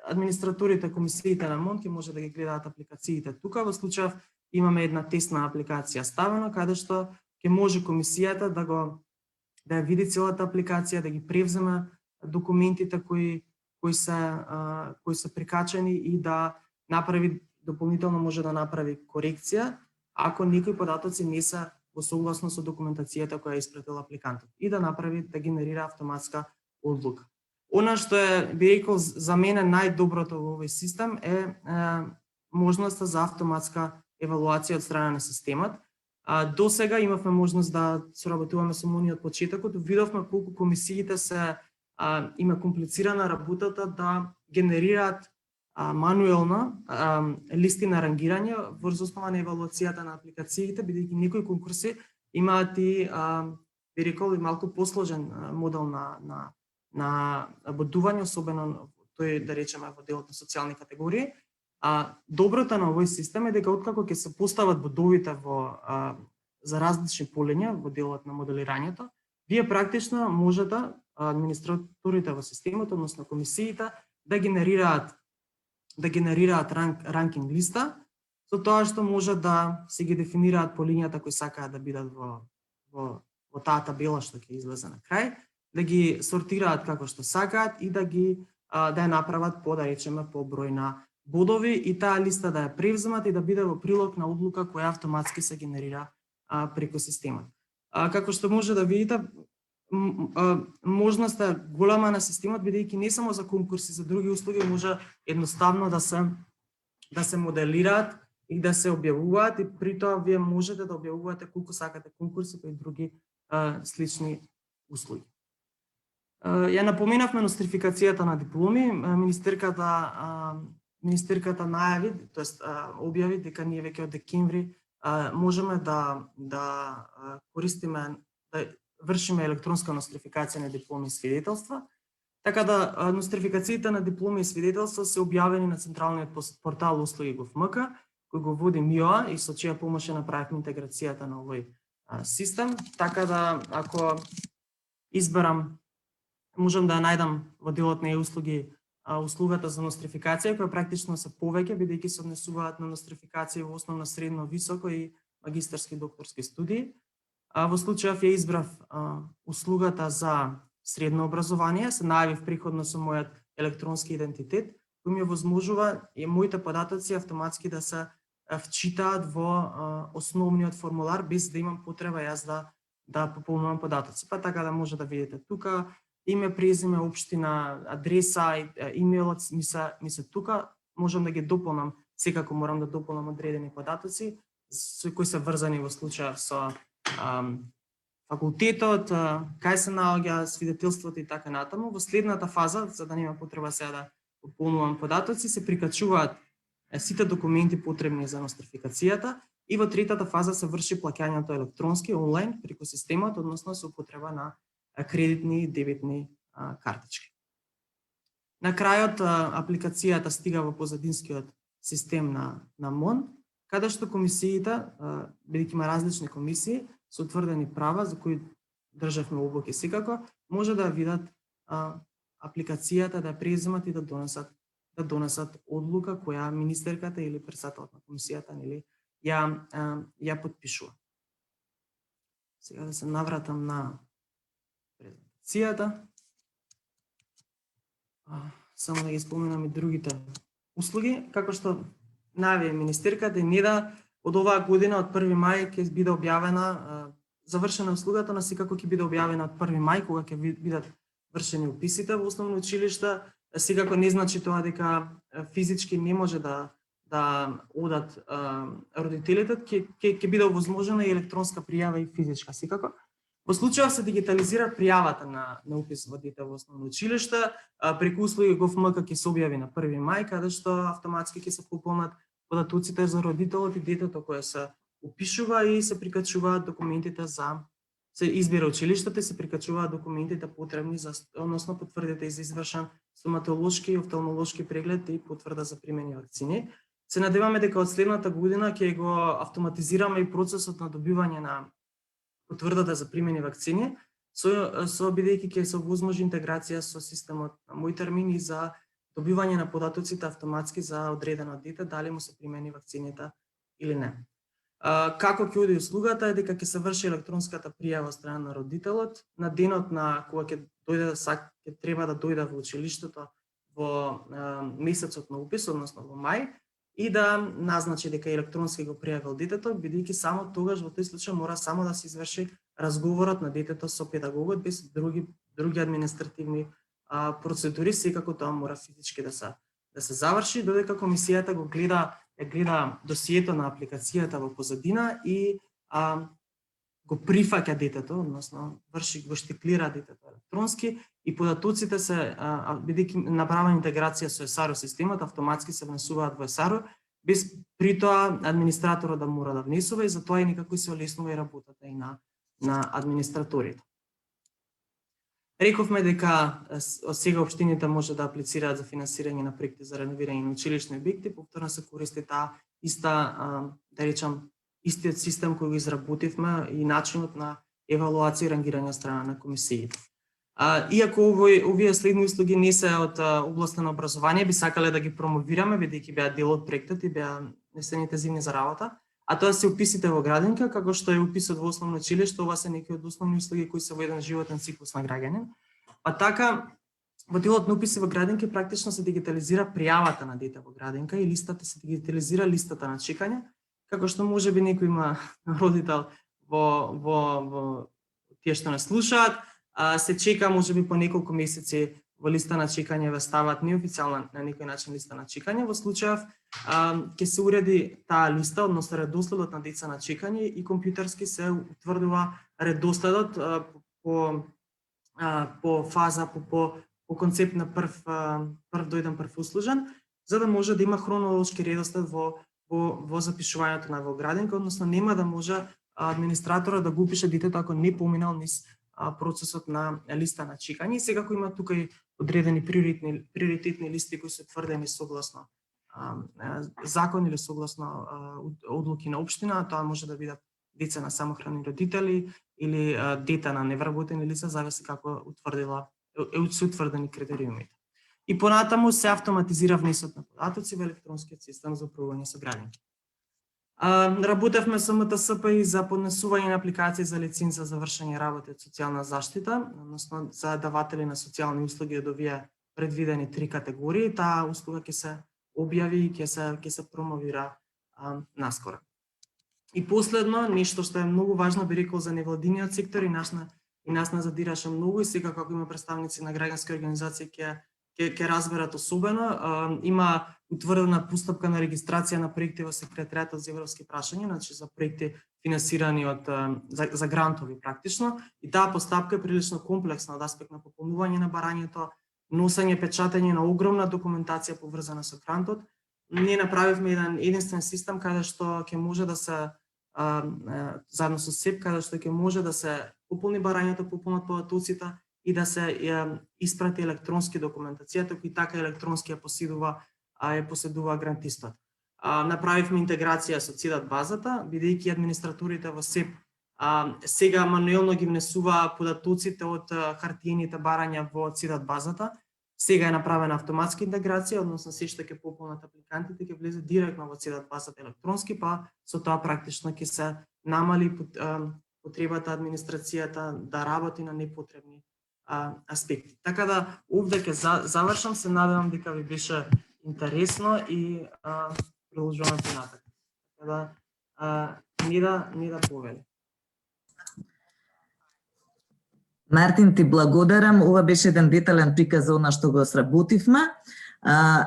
Администраторите, комисиите на МОН ќе може да ги гледаат апликациите тука. Во случајов имаме една тестна апликација ставена, каде што ќе може комисијата да ја види целата апликација, да ги превземе документите кои се прикачени и да направи дополнително може да направи корекција ако некои податоци не се во согласно со документацијата која испратил апликантот и да направи, да генерира автоматска одлука. Она што е, би рекол, за мене најдоброто во овој систем е можноста за автоматска евалуација од страна на системот. До сега имавме можност да соработуваме со МОНИ од почетокот, видовме колку комисиите има комплицирана работата да генерираат мануелно листи на рангирање врз основа на евалуацијата на апликациите, бидејќи некои конкурси имаат и, би рекол, и малку посложен модел на бодување, особено тој, да речеме, во делот на социјални категории. Доброто на овој систем е дека откако ќе се постават бодовите за различни полења во делот на моделирањето, вие практично можете, администраторите во системот, односно комисиите, да генерираат ранкинг листа, со тоа што може да се ги дефинираат полињата кои сакаат да бидат во таа табела што ќе излезе на крај, да ги сортираат како што сакаат и да ја направат по, да речеме, по број на бодови и таа листа да ја превземат и да биде во прилог на одлука која автоматски се генерира преку системот. Како што може да видите, можноста голема на системот, бидејќи не само за конкурси, за други услуги може едноставно да се моделираат и да се објавуваат, и при тоа вие можете да објавувате колку сакате конкурси и други слични услуги. Ја напоменавме нострификацијата на дипломи. Министерката најави, тоест објави дека ние веќе од декември можеме да користиме, да вршиме електронска нострификација на дипломи и свидетелства. Така да нострификациите на дипломи и свидетелства се објавени на централниот портал услуги ГОВМК, кој го води МИОА и со чија помош направивме интеграцијата на овој систем. Така да ако изберам, можам да ја најдам во делот на услуги услугата за нострификација, која практично се повеќе, бидејќи се однесуваат на нострификација во основно, средно, високо и магистарски и докторски студии. Во случајов ја избрав услугата за средно образование, се најавив приходно со мојот електронски идентитет, кој ми возможува и моите податоци автоматски да се вчитаат во основниот формулар без да имам потреба јас да пополнувам податоци. Па така да може да видите тука име, презиме, општина, адреса, имејлот ми се тука, можам да ги дополнам, секако морам да дополнам одредени податоци кои се врзани во случај со факултетот, кај се наоѓа свидетелството и така натаму. Во следната фаза, за да нема потреба сега да пополнувам податоци, се прикачуваат сите документи потребни за нострификацијата и во третата фаза се врши плаќањето електронски, онлайн, преку системот, односно со употреба на кредитни и дебитни картички. На крајот, апликацијата стига во позадинскиот систем на МОН, каде што комисиите, бидејќи има различни комисии со утврдени права, за кои државме облаки секако, може да видат апликацијата, да ја преземат и да донесат одлука која министерката или председателот на комисијата нели ја потпишува. Сега да се навратам на презентацијата. Само да ги споменам и другите услуги, како што најави министерката и НЕДА, од оваа година од 1 мај ќе биде објавена завршена услугата, но секако ќе биде објавена од 1 мај кога ќе бидат вршени уписите во основни училишта. Секако не значи тоа дека физички не може да одат родителите, ќе биде овозможена и електронска пријава и физичка секако. Во случајов се дигитализира пријавата на упис во дете во основно училиште, преку услуги ГОВМК ќе се објави на 1 мај, каде што автоматски ќе се пополнат податоците за родителот и детето кое се упишува и се прикачуваат документите се избира училиштето и се прикачуваат документите потребни за, односно потврдите за извршен стоматолошки и офталмолошки преглед и потврда за примени вакцини. Се надеваме дека од следната година ќе го автоматизираме и процесот на добивање на потврдата за примени вакцини, со бидејќи ќе се возможи интеграција со системот на Мој термин и за добивање на податоците автоматски за одредено дете, дали му се примени вакцините или не. Како ќе оди услугата е дека ќе се врши електронската пријава од страна на родителот на денот на кога ќе треба да дојде во училиштето во месецот на упис, односно во мај, и да назначи дека електронски го пријавил детето, бидејќи само тогаш во тој случај мора само да се изврши разговорот на детето со педагогот без други административни процедури, секако тоа мора физички да се заврши, додека комисијата го гледа досието на апликацијата во позадина и го прифаќа детето, односно го штиклира детето електронски и податоците се, бидејќи направена интеграција со ЕСАРО системот, автоматски се внесуваат во ЕСАРО, без при тоа администраторот да мора да внесува и затоа и некако се олеснува и работата и на администраторите. Рековме дека од сега општините може да аплицираат за финансирање на проекти за реновирање на училишни објекти, повторно се користи таа да речам, истиот систем кој го изработивме и начинот на евалуација и рангирање од страна на комисиите. Иако овие следни услуги не се од областа на образование, би сакале да ги промовираме, бидејќи беа дел од проектот и беа интензивни за работа, а тоа се уписите во градинка, како што е уписот во основно училиште, ова се некои од основни услуги кои се во еден животен циклус на граѓанин. Па така, во делот на уписи во градинки практично се дигитализира пријавата на дете во градинка и се дигитализира листата на чекање, како што може би некој има родител во тие што не слушаат, Се чека можеби по неколку месеци во листа на чекање ве стават неофицијално на некој начин листа на чекање. Во случајов ќе се уреди таа листа, односно редоследот на деца на чекање и компјутерски се утврдува редоследот по фаза, по концепт на прв дојден, прв услужен, за да може да има хронолошки редослед во запишувањето на во градинка, односно нема да може администратора да го упише детето ако не поминал низ процесот на листа на чекање. И секако има тука и одредени приоритетни листи кои се тврдени согласно закон или согласно одлуки на општина. Тоа може да бидат деца на самохрани родители или дета на невработени лица, зависи како се утврдени критериумите. И понатаму се автоматизира внесот на податоци во електронскиот систем за управување со градинки. Работевме со МТСП и за поднесување на апликации за лиценза за вршење работи од социјална заштита, односно за даватели на социјални услуги од овие предвидени 3 категории. Таа услуга ќе се објави и ќе се промовира наскоро. И последно, нешто што е многу важно, би рекол, за невладиниот сектор и нас не задираше многу, и сега како има представници на граѓански организации ќе разберат особено. Има утврдена постапка на регистрација на проекти во Секретаријатот за европски прашања, значи за проекти финансирани за грантови практично, и таа постапка е прилично комплексна од аспект на пополнување на барањето, носење, печатење на огромна документација поврзана со грантот. Ние направивме еден единствен систем каде што ќе може да се заедно со СЕП, каде што ќе може да се пополни барањето, пополнат податоците и да се испрати електронски документацијата, кој така електронски ја поседува грантистот. Направивме интеграција со ЦИДАТ базата, бидејќи администраторите во СЕП сега мануелно ги внесува податоците од хартиените барања во ЦИДАТ базата. Сега е направена автоматска интеграција, односно се што ќе пополнат апликантите ќе влезе директно во ЦИДАТ базата електронски, па со тоа практично ќе се намали потребата администрацијата да работи на непотребни аспекти. Така да овде ќе завршам, се надевам дека ви беше интересно и продолжуваме понатака. Така да не да повели. Мартин, ти благодарам. Ова беше еден детален приказ за она што го сработивме.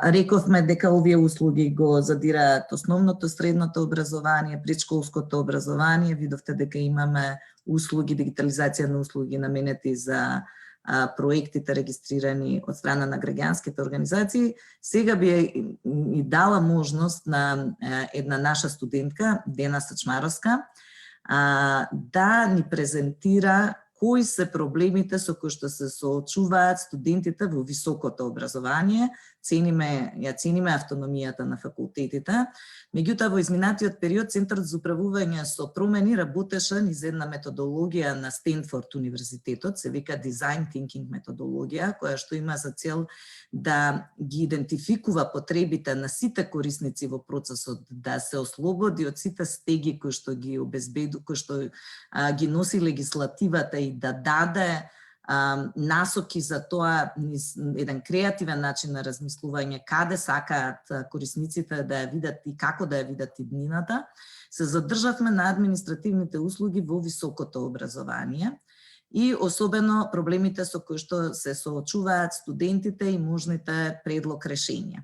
Рековме дека овие услуги го задираат основното, средното образование, предшколското образование. Видовте дека имаме услуги, дигитализација на услуги наменети за проектите регистрирани од страна на граѓанските организации. Сега би и дала можност на една наша студентка, Дена Сачмаровска, да ни презентира кои се проблемите со кои што се соочуваат студентите во високото образование. Цениме автономијата на факултетите. Меѓутоа, во изминатиот период Центарот за управување со промени работеше низ една методологија на Стенфорд универзитетот, се вика Design Thinking методологија, која што има за цел да ги идентификува потребите на сите корисници во процесот, да се ослободи од сите стеги кои што ги обезбеду, кои што ги носи легислативата и да даде насоки за тоа низ еден креативен начин на размислување каде сакаат корисниците да ја видат и како да ја видат иднината. Се задржавме на административните услуги во високото образование и особено проблемите со кои што се соочуваат студентите и можните предлог решенија.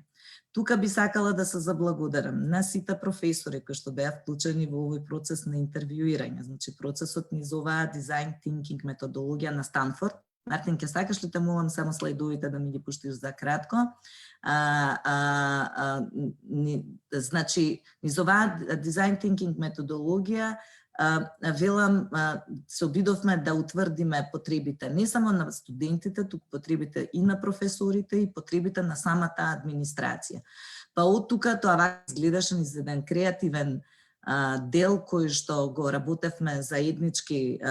Тука би сакала да се заблагодарам на сите професори кои што беа вклучени во овој процес на интервјуирање. Значи, процесот низ оваа Design Thinking методологија на Станфорд. Мартин, ке сакаш ли те молам само слайдовите да ми ги пуштиш за кратко? Значи, низ оваа Design Thinking методологија велам, се обидовме да утврдиме потребите не само на студентите, туку потребите и на професорите и потребите на самата администрација. Па од тука тоа изгледаше низ еден креативен дел кој што го работевме заеднички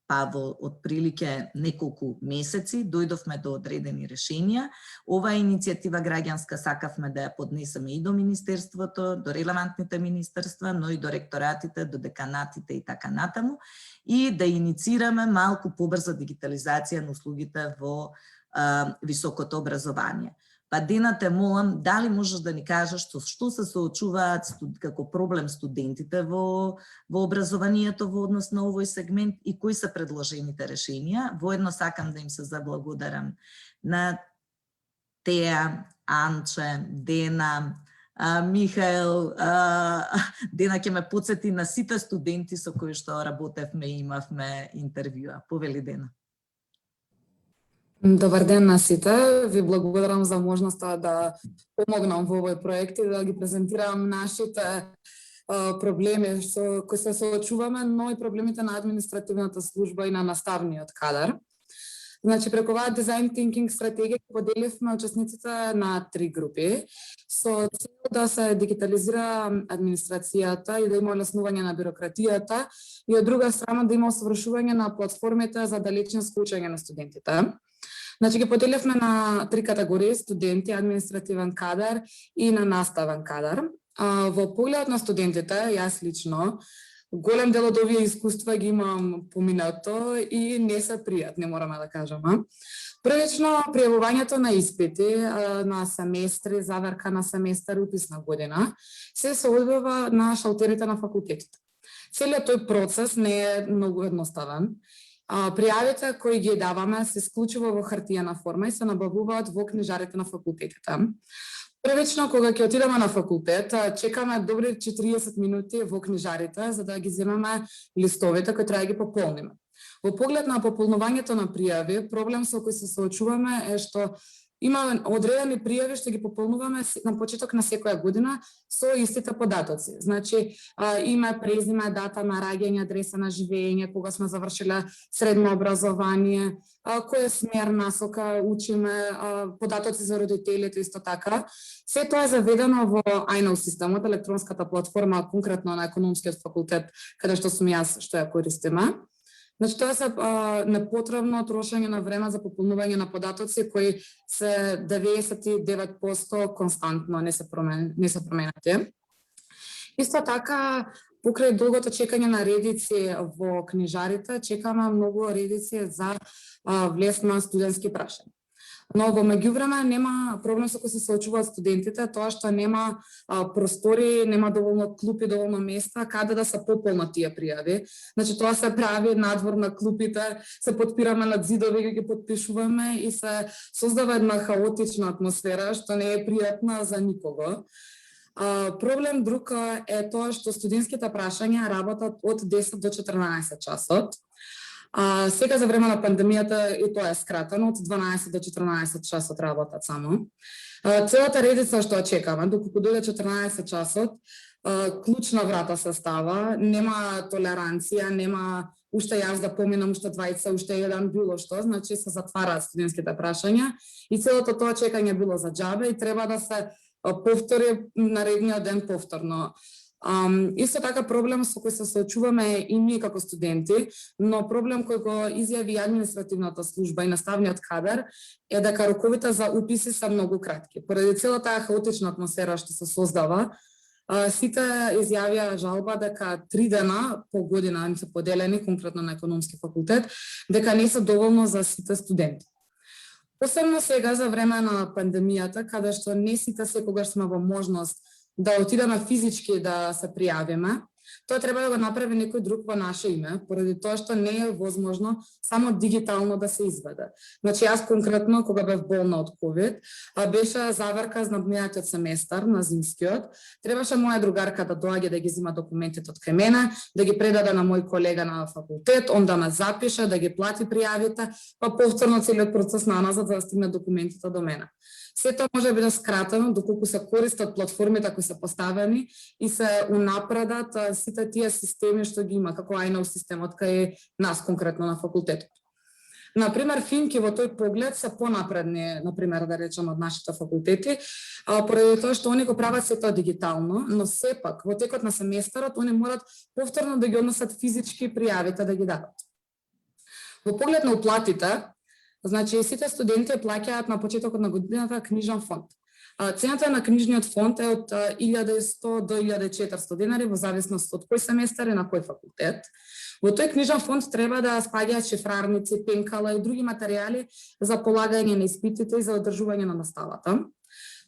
па во отприлике неколку месеци дојдовме до одредени решенија. Оваа иницијатива граѓанска сакавме да ја поднесеме и до Министерството, до релевантните министерства, но и до ректоратите, до деканатите и така натаму, и да инициираме малку побрза дигитализација на услугите во високото образование. Па Дена, те молам, дали можеш да ни кажеш што се соочуваат како проблем студентите во образованието во однос на овој сегмент и кои се предложените решенија? Воедно сакам да им се заблагодарам на Теја, Анче, Дена, Михаел, Дена ќе ме подсети на сите студенти со кои што работевме и имавме интервјуа. Повели, Дена. Добар ден на сите. Ви благодарам за можноста да помогнам во овој проект и да ги презентирам нашите проблеми кои се соочуваме, но и проблемите на административната служба и на наставниот кадар. Значи, преку оваа Design Thinking стратегија поделивме учесниците на 3 групи со цел да се дигитализира администрацијата и да има олеснување на бирократијата и од друга страна да има усовршување на платформите за далечинско учење на студентите. Значи, ги поделивме на 3 категории: студенти, административен кадар и на наставен кадар. Во поглед на студентите, јас лично, голем дел од овие искуства ги имам поминато и не се пријатни, мораме да кажеме. Првично, пријавувањето на испити, на семестри, заверка на семестар, уписна година, се одвива на шалтерите на факултетите. Целиот тој процес не е многу едноставен. Пријавите кои ги даваме се исклучува во хартиена форма и се набавуваат во книжарите на факултетите. Првично, кога ќе отидеме на факултет, чекаме добри 40 минути во книжарите за да ги земеме листовите кои треба да ги пополниме. Во поглед на пополнувањето на пријави, проблем со кој се соочуваме е што има одредени пријави што ги пополнуваме на почеток на секоја година со истите податоци. Значи, име, презиме, дата на раѓање, адреса на живење, кога сме завршиле средно образование, кој е смер, насока, учиме, податоци за родителите, исто така. Се тоа е заведено во iKnow системот, електронската платформа, конкретно на економскиот факултет, каде што сум јас, што ја користиме. Значи, тоа се непотребно трошење на време за пополнување на податоци кои се 99% константно не се променати. Исто така, покрај долгото чекање на редици во книжарите, чекаме многу редици за влез на студентски прашања. Но во меѓувреме нема проблем со кој се соочуваат студентите, тоа што нема простори, нема доволно клупи, доволно места каде да се пополнат тие пријави. Значи, тоа се прави надвор на клупите, се подпираме над зидови, ги подпишуваме и се создава една хаотична атмосфера што не е пријатна за никого. Проблем друг е тоа што студентските прашања работат од 10 до 14 часот. Сега за време на пандемијата и тоа е скратено, од 12 до 14 часот работат само. Целата редица што чекаме, доколку дојде 14 часот, клучна врата се става, нема толеранција, нема уште јас да поминам, уште двајца, уште еден, било што, значи се затвараат студентските прашања и целото тоа чекање било за џабе и треба да се повтори наредниот ден повторно. Исто така проблем со кој се соочуваме и ние како студенти, но проблем кој го изјави административната служба и наставниот кадар е дека роковите за уписи се многу кратки. Поради целата таа хаотична атмосфера што се создава, сите изјавија жалба дека 3 дена по година се поделени, конкретно на економски факултет, дека не се доволно за сите студенти. Посебно сега за време на пандемијата, каде што не сите секогаш сме во можност да отидеме физички да се пријавиме, тоа треба да го направи некој друг во наше име, поради тоа што не е возможно само дигитално да се изведе. Значи, јас конкретно, кога бев болна од COVID, беше заверка на минатиот семестар, на зимскиот, требаше моја другарка да доаѓа да ги зима документите од кај мене, да ги предаде на мој колега на факултет, он да ме запише, да ги плати пријавите, па повторно целиот процес наназад за да стигне документите до мене. Се тоа може да биде скратено доколку се користат платформите кои се поставени и се унапредат сите тие системи што ги има, како iKnow системот кај нас конкретно на факултетот. Например, финки во тој поглед се понапредни, например, да речем, од нашите факултети, поради тоа што они го прават сето дигитално, но сепак во текот на семестарот они морат повторно да ги однесат физички пријавите да ги дадат. Во поглед на уплатите, значи, сите студенти плаќаат на почетокот на годината книжен фонд. Цената на книжниот фонд е од 1100 до 1400 денари во зависност од кој семестар и на кој факултет. Во тој книжен фонд треба да спаѓаат шифрарници, пенкала и други материјали за полагање на испитите и за одржување на наставата.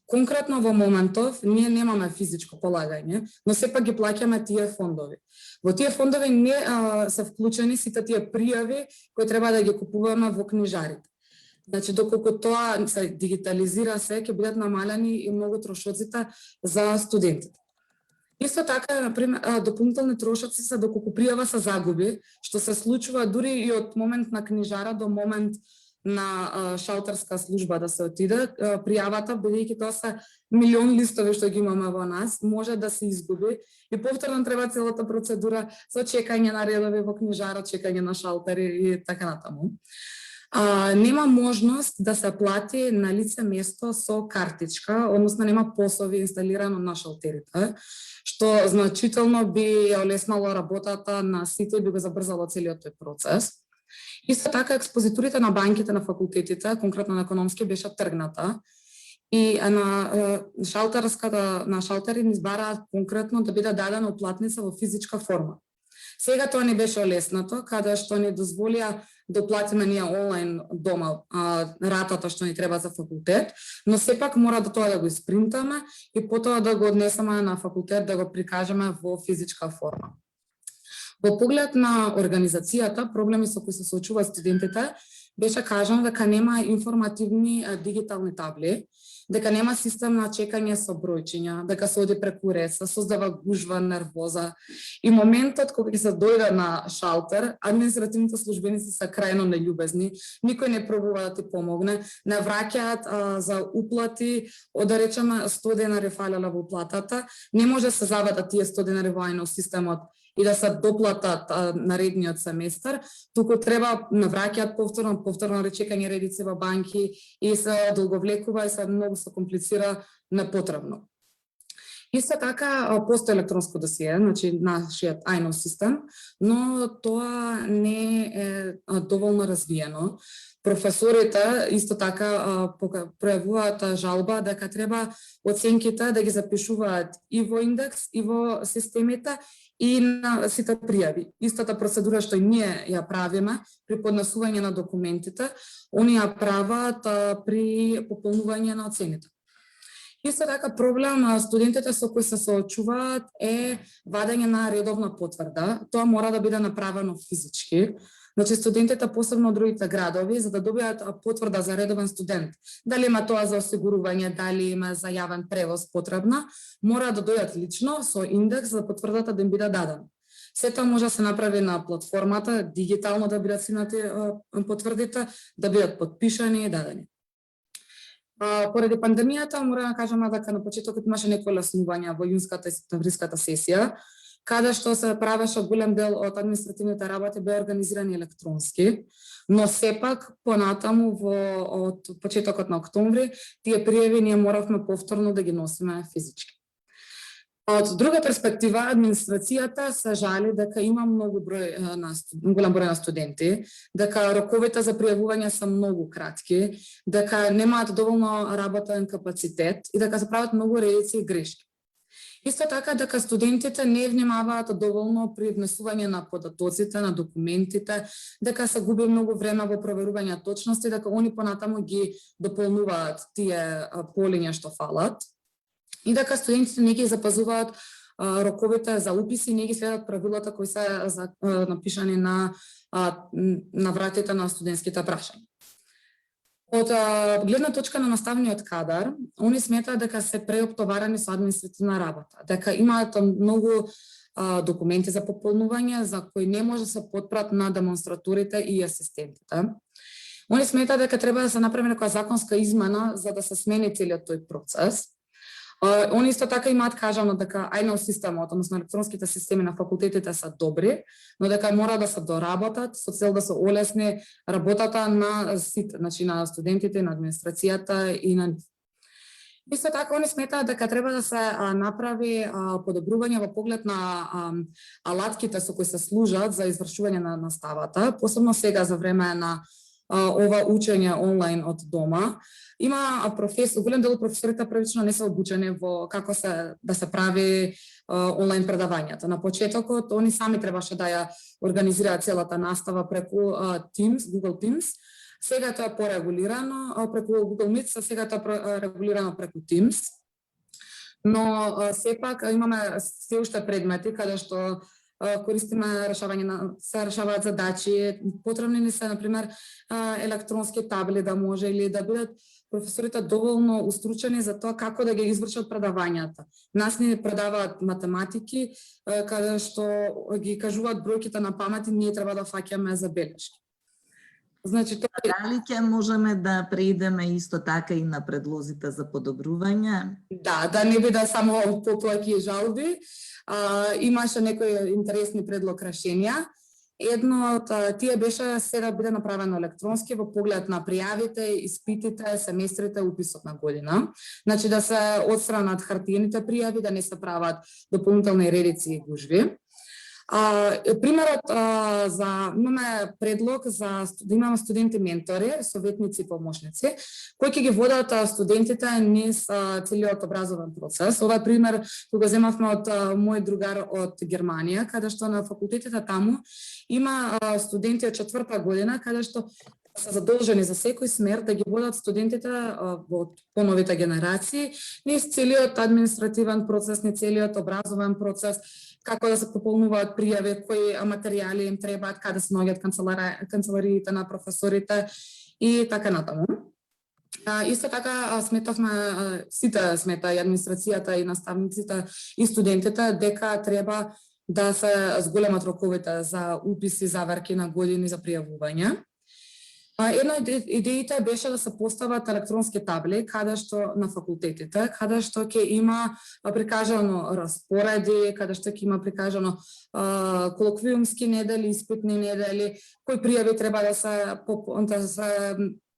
Конкретно во моментов ние немаме физичко полагање, но сепак ги плаќаме тие фондови. Во тие фондови не се вклучени сите тие пријави кои треба да ги купуваме во книжарите. Значи, доколку тоа се дигитализира се, ќе бидат намалени и многу трошоците за студентите. Исто така, например, дополнителни трошоци се доколку пријава се загуби, што се случува дури и од момент на книжара до момент на шалтерска служба да се отиде, пријавата, бидејќи тоа се милион листови што ги имаме во нас, може да се изгуби и повторно треба целата процедура со чекање на редови во книжара, чекање на шалтери и така натаму. Нема можност да се плати на лице место со картичка, односно нема посови инсталирано на шалтерите, што значително би олеснало работата на сите и би го забрзало целиот тој процес. Исто така, експозиторите на банките на факултетите, конкретно на економски, беше тргната и на шалтери ни избараат конкретно да биде дадена оплатница во физичка форма. Сега тоа не беше олеснато, каде што ни дозволија да оплатиме ние онлайн дома ратата што ни треба за факултет, но сепак мора да тоа да го испринтаме и потоа да го однесеме на факултет да го прикажеме во физичка форма. Во поглед на организацијата, проблеми со кои се соочуваат студентите, беше кажано дека нема информативни дигитални табли, дека нема систем на чекање со бројчиња, дека се оди преку ред, се создава гужва, нервоза. И моментот кога ќе се дојде на шалтер, административните службеници се крајно нељубезни, никој не пробува да ти помогне, не враќаат за уплати, да речеме 100 денари фалеле во уплатата, не може се заведат тие 100 денари во ајно системот и да се доплатат наредниот семестар, туку треба навраќаат повторно речекање редици во банки и се долговлекува и се многу се комплицира непотребно. Исто така постои електронско досие, значи нашиот ајно систем, но тоа не е доволно развиено. Професорите исто така пројавуваат жалба дека треба оценките да ги запишуваат и во индекс и во системите и на сите пријави. Истата процедура што и ние ја правиме при поднесување на документите, они ја прават при пополнување на оцените. Исто така проблем на студентите со кои се соочуваат е вадење на редовна потврда. Тоа мора да биде направено физички. Значи студентите, посебно од другите градови, за да добијат потврда за редовен студент, дали има тоа за осигурување, дали има за јавен превоз потребна, мора да дојдат лично со индекс за потврдата да им биде дадена. Се тоа може да се направи на платформата, дигитално да бидат снимати потврдите, да бидат подпишани и дадени. Поради пандемијата, мора да кажеме дека на почетокот имаше некои олеснувања во јунската и септемвриската сесија, каде што се правеше голем дел од административните работи беа организирани електронски, но сепак понатаму од почетокот на октомври тие пријави ние моравме повторно да ги носиме физички. Од друга перспектива, администрацијата се жали дека има голем број на студенти, дека роковите за пријавување се многу кратки, дека немаат доволно работен капацитет и дека се прават многу редици и грешки. Исто така дека студентите не внимаваат доволно при внесување на податоците, на документите, дека се губи многу време во проверување точности, дека они понатаму ги дополнуваат тие полиња што фалат и дека студентите не ги запазуваат роковите за уписи, не ги следат правилата кои се напишани на вратите на студентските прашања. Од гледна точка на наставниот кадар, они сметаат дека се преоптоварени со административна работа, дека имаат многу документи за пополнување за кои не може да се потпрат на демонстраторите и асистентите. Они сметаат дека треба да се направи некоја законска измена за да се смени целиот тој процес. Они исто така имаат кажано дека ајно системот, односно електронските системи на факултетите се добри, но дека мора да се доработат со цел да се олесни работата на сите, значи на студентите, на администрацијата и на Исто така, они сметаат дека треба да се направи подобрување во поглед на алатките со кои се служат за извршување на наставата, посебно сега за време на ова учење онлайн од дома. Има голем дел од професорите првично не се обучени во како да се прави онлайн предавањата. На почетокот, они сами требаше да ја организираат целата настава преку Teams, Google Teams. Сега тоа е порегулирано преку Google Meet, сега тоа е регулирано преку Teams. Но сепак имаме се уште предмети каде што користиме се решаваат задачи, потребни ни се, например, електронски табли да може или да бидат професорите доволно устручени за тоа како да ги извршат предавањата. Нас ни предаваат математики, каде што ги кажуваат бројките на памет и ние треба да фаќаме забелешки. Значи, тоа Дали ќе можеме да преидеме исто така и на предлозите за подобрување? Да не биде само поплаки и жалби. Имаше некои интересни предлог решенија. Едно од тие беше се да биде направено електронски во поглед на пријавите, испитите, семестрите, уписот на година. Значи да се отстранат хартиените пријави, да не се прават дополнителни редици и гужви. Примерот имаме предлог за да имаме студенти ментори, советници и помошници, кои ќе ги водат студентите низ целиот образовен процес. Ова е пример кој го земавме од мој другар од Германија, каде што на факултетите таму има студенти од 4-та година, каде што се задолжени за секој смер да ги водат студентите во поновите генерации низ целиот административен процес, низ целиот образовен процес, како да се пополнуваат пријави, кои материјали им требаат, каде се наоѓаат канцелариите на професорите и така натаму. Исто така сметавме, сите смета, и администрацијата, и наставниците, и студентите, дека треба да се зголемат роковите за уписи, заверки на години за пријавување. Една од идеите беше да се постават електронски табли каде што на факултетите, каде што ќе има прикажано распореди, каде што ќе има прикажано колоквиумски недели, испитни недели, кои пријави треба да се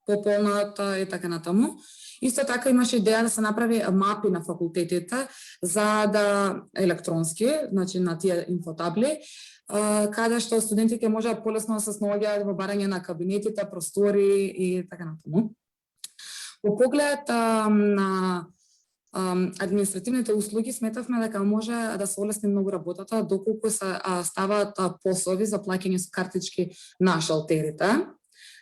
пополнат и така натаму. Исто така имаше идеја да се направи мапи на факултетите за да електронски, значи на тие инфотабли, каде што студентите можат полесно да се снаоѓаат во барање на кабинетите, простори и така натаму. Во поглед на административните услуги сметавме дека може да се олесни многу работата доколку се ставаат посови за плаќање со картички на шалтерите,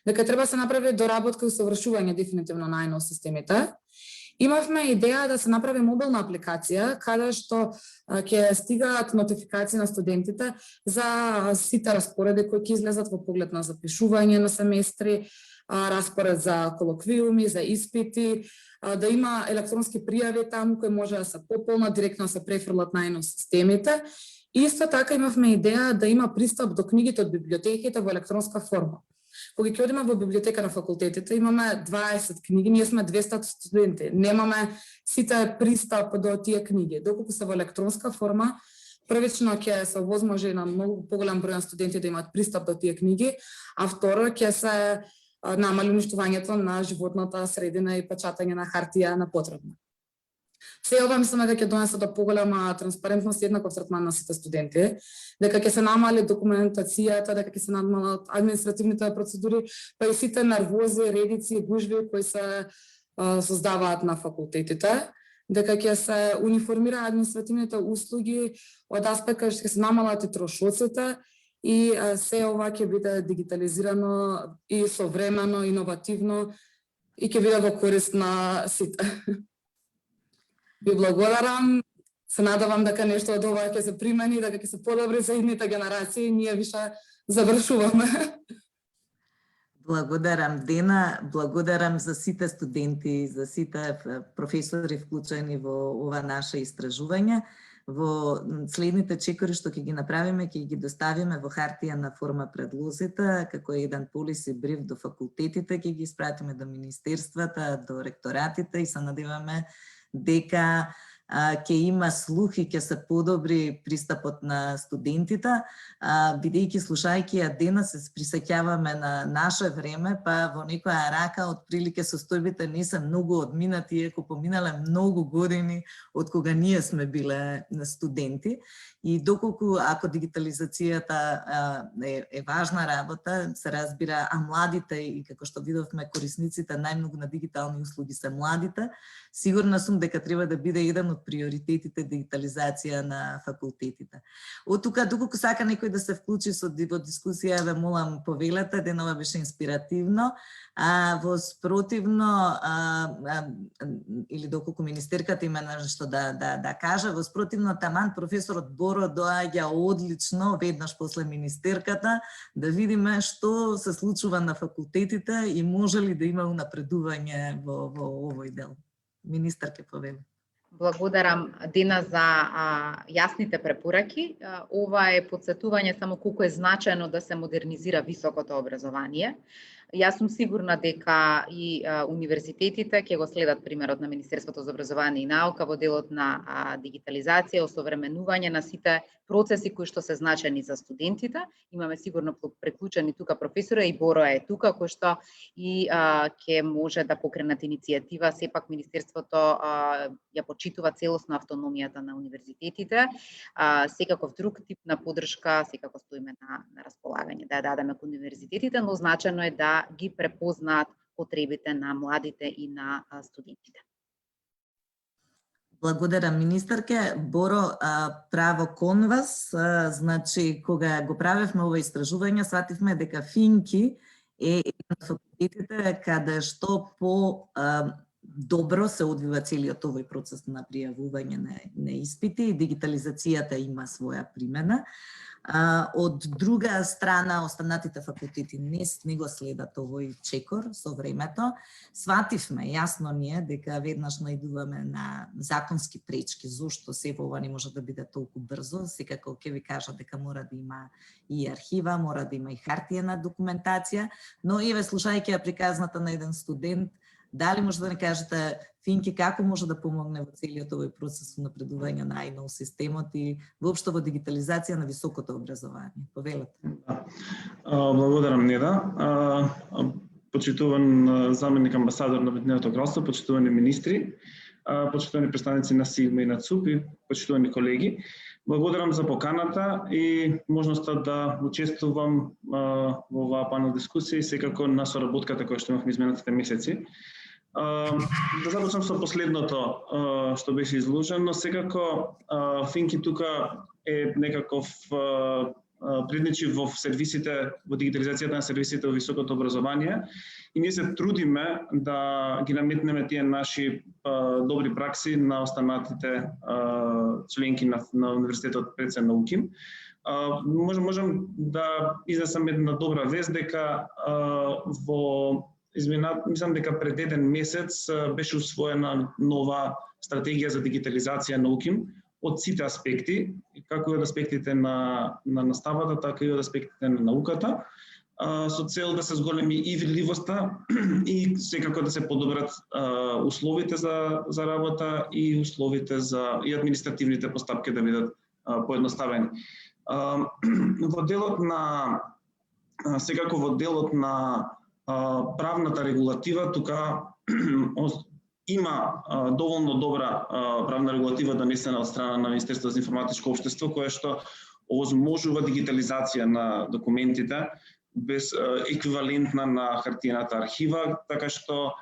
дека треба да се направи доработка и усовршување дефинитивно на најно системите. Имавме идеја да се направи мобилна апликација каде што ќе стигаат нотификации на студентите за сите распореди кои ќе излезат во поглед на запишување на семестри, распоред за колоквиуми, за испити, да има електронски пријави таму кои може да се пополнат, директно се префрлат најно системите. Исто така имавме идеја да има пристап до книгите од библиотеките во електронска форма. Кога ќе одиме во библиотека на факултетите, имаме 20 книги, ние сме 200 студенти. Немаме сите пристап до тие книги. Доколку се во електронска форма, првично ќе се овозможи на многу поголем број на студенти да имаат пристап до тие книги, а второ ќе се намали уништувањето на животната средина и печатање на хартија на потребно. Се ова мислиме дека ќе донесе до поголема транспарентност и еднаков третман на сите студенти, дека ќе се намали документацијата, дека ќе се намалат административните процедури, па и сите нервози, редици и гужви кои се создаваат на факултетите, дека ќе се униформира административните услуги од аспект кај што ќе се намалат и трошоците и се ова ќе биде дигитализирано и современо, иновативно и ќе биде во корист на сите. Ви благодарам, се надевам дека нешто од ова ќе се примени, дека ќе се подобри за идните генерации и ние више завршуваме. Благодарам, Дена, благодарам за сите студенти, за сите професори вклучени во ова наше истражување. Во следните чекори што ќе ги направиме, ќе ги доставиме во хартија форма предлозите, како еден полиси бриф до факултетите, ќе ги испратиме до министерствата, до ректоратите и се надеваме дека ќе има слух и ќе се подобри пристапот на студентите, бидејќи слушајќи ја Дена се присеќаваме на наше време, па во некоја рака од прилike состојбите не се многу одминати, иако поминале многу години од кога ние сме биле студенти. И доколку ако дигитализацијата е важна работа, се разбира, а младите и како што видовме корисниците најмногу на дигитални услуги се младите, сигурна сум дека треба да биде еден од приоритетите дигитализација на факултетите. Од тука, доколку сака некој да се вклучи во дискусија, ве молам повелете, денова беше инспиративно, во спротивно, или доколку министерката има нешто да каже, во спротивно таман професорот Боро доаѓа одлично веднаш после министерката, да видиме што се случува на факултетите и може ли да има унапредување во овој дел. Министар ке повели. Благодарам Дина за јасните препораки. Ова е потсетување само колку е значајно да се модернизира високото образование. Јас сум сигурна дека и универзитетите ќе го следат примерот на Министерството за образование и наука во делот на дигитализација, осовременување на сите процеси кои што се значени за студентите. Имаме сигурно преклучени тука професора и Боро е тука, кој што и ќе може да покренат иницијатива. Сепак Министерството ја почитува целосно автономијата на универзитетите. Секаков друг тип на поддршка, секако стоиме на располагање да ја дадеме кон универзитетите, но значено е да ги препознаат потребите на младите и на студентите. Благодарам, министарке. Боро, право кон вас. Значи, кога го правевме ова истражување, свативме дека Финки е еден од факултетите каде што добро се одвива целиот овој процес на пријавување на испити и дигитализацијата има своја примена. Од друга страна, останатите факултети не го следат овој чекор со времето. Свативме, јасно ни е, дека веднаш наидуваме на законски пречки, зошто сепак ова не може да биде толку брзо. Секако ќе ви кажа дека мора да има и архива, мора да има и хартиена документација, но еве слушајќи ја приказната на еден студент, дали може да не кажете, Финки, како може да помогне во целиот овој процес на напредување на IT системот и воопшто во дигитализација на високото образование? Повелете. Благодарам, Неда. Почитуван заменик амбасадор на Обединетото кралство, почитувани министри, почитувани представници на СИГМА и на ЦУП и почитувани колеги. Благодарам за поканата и можноста да учествувам во оваа панел дискусија и секако на соработката која што имавме изминатите месеци. Да започнам со последното што беше изложено. Секако Финки тука е некаков предничи во сервисите, во дигитализацијата на сервисите во високото образование и ние се трудиме да ги наметнеме тие наши добри пракси на останатите членки на Универзитетот Прецен Науким. Можем да изнесам една добра вест дека мислам дека пред еден месец беше усвоена нова стратегија за дигитализација на УКИМ од сите аспекти, како и од аспектите на наставата, така и од аспектите на науката, со цел да се зголеми и видливоста и секако да се подобрат условите за работа и условите и административните постапки да бидат поедноставени. Во делот на правната регулатива, тука има доволно добра правна регулатива донесена од страна на Министерството за информатичко општество, која што овозможува дигитализација на документите без еквивалентна на хартиената архива, така што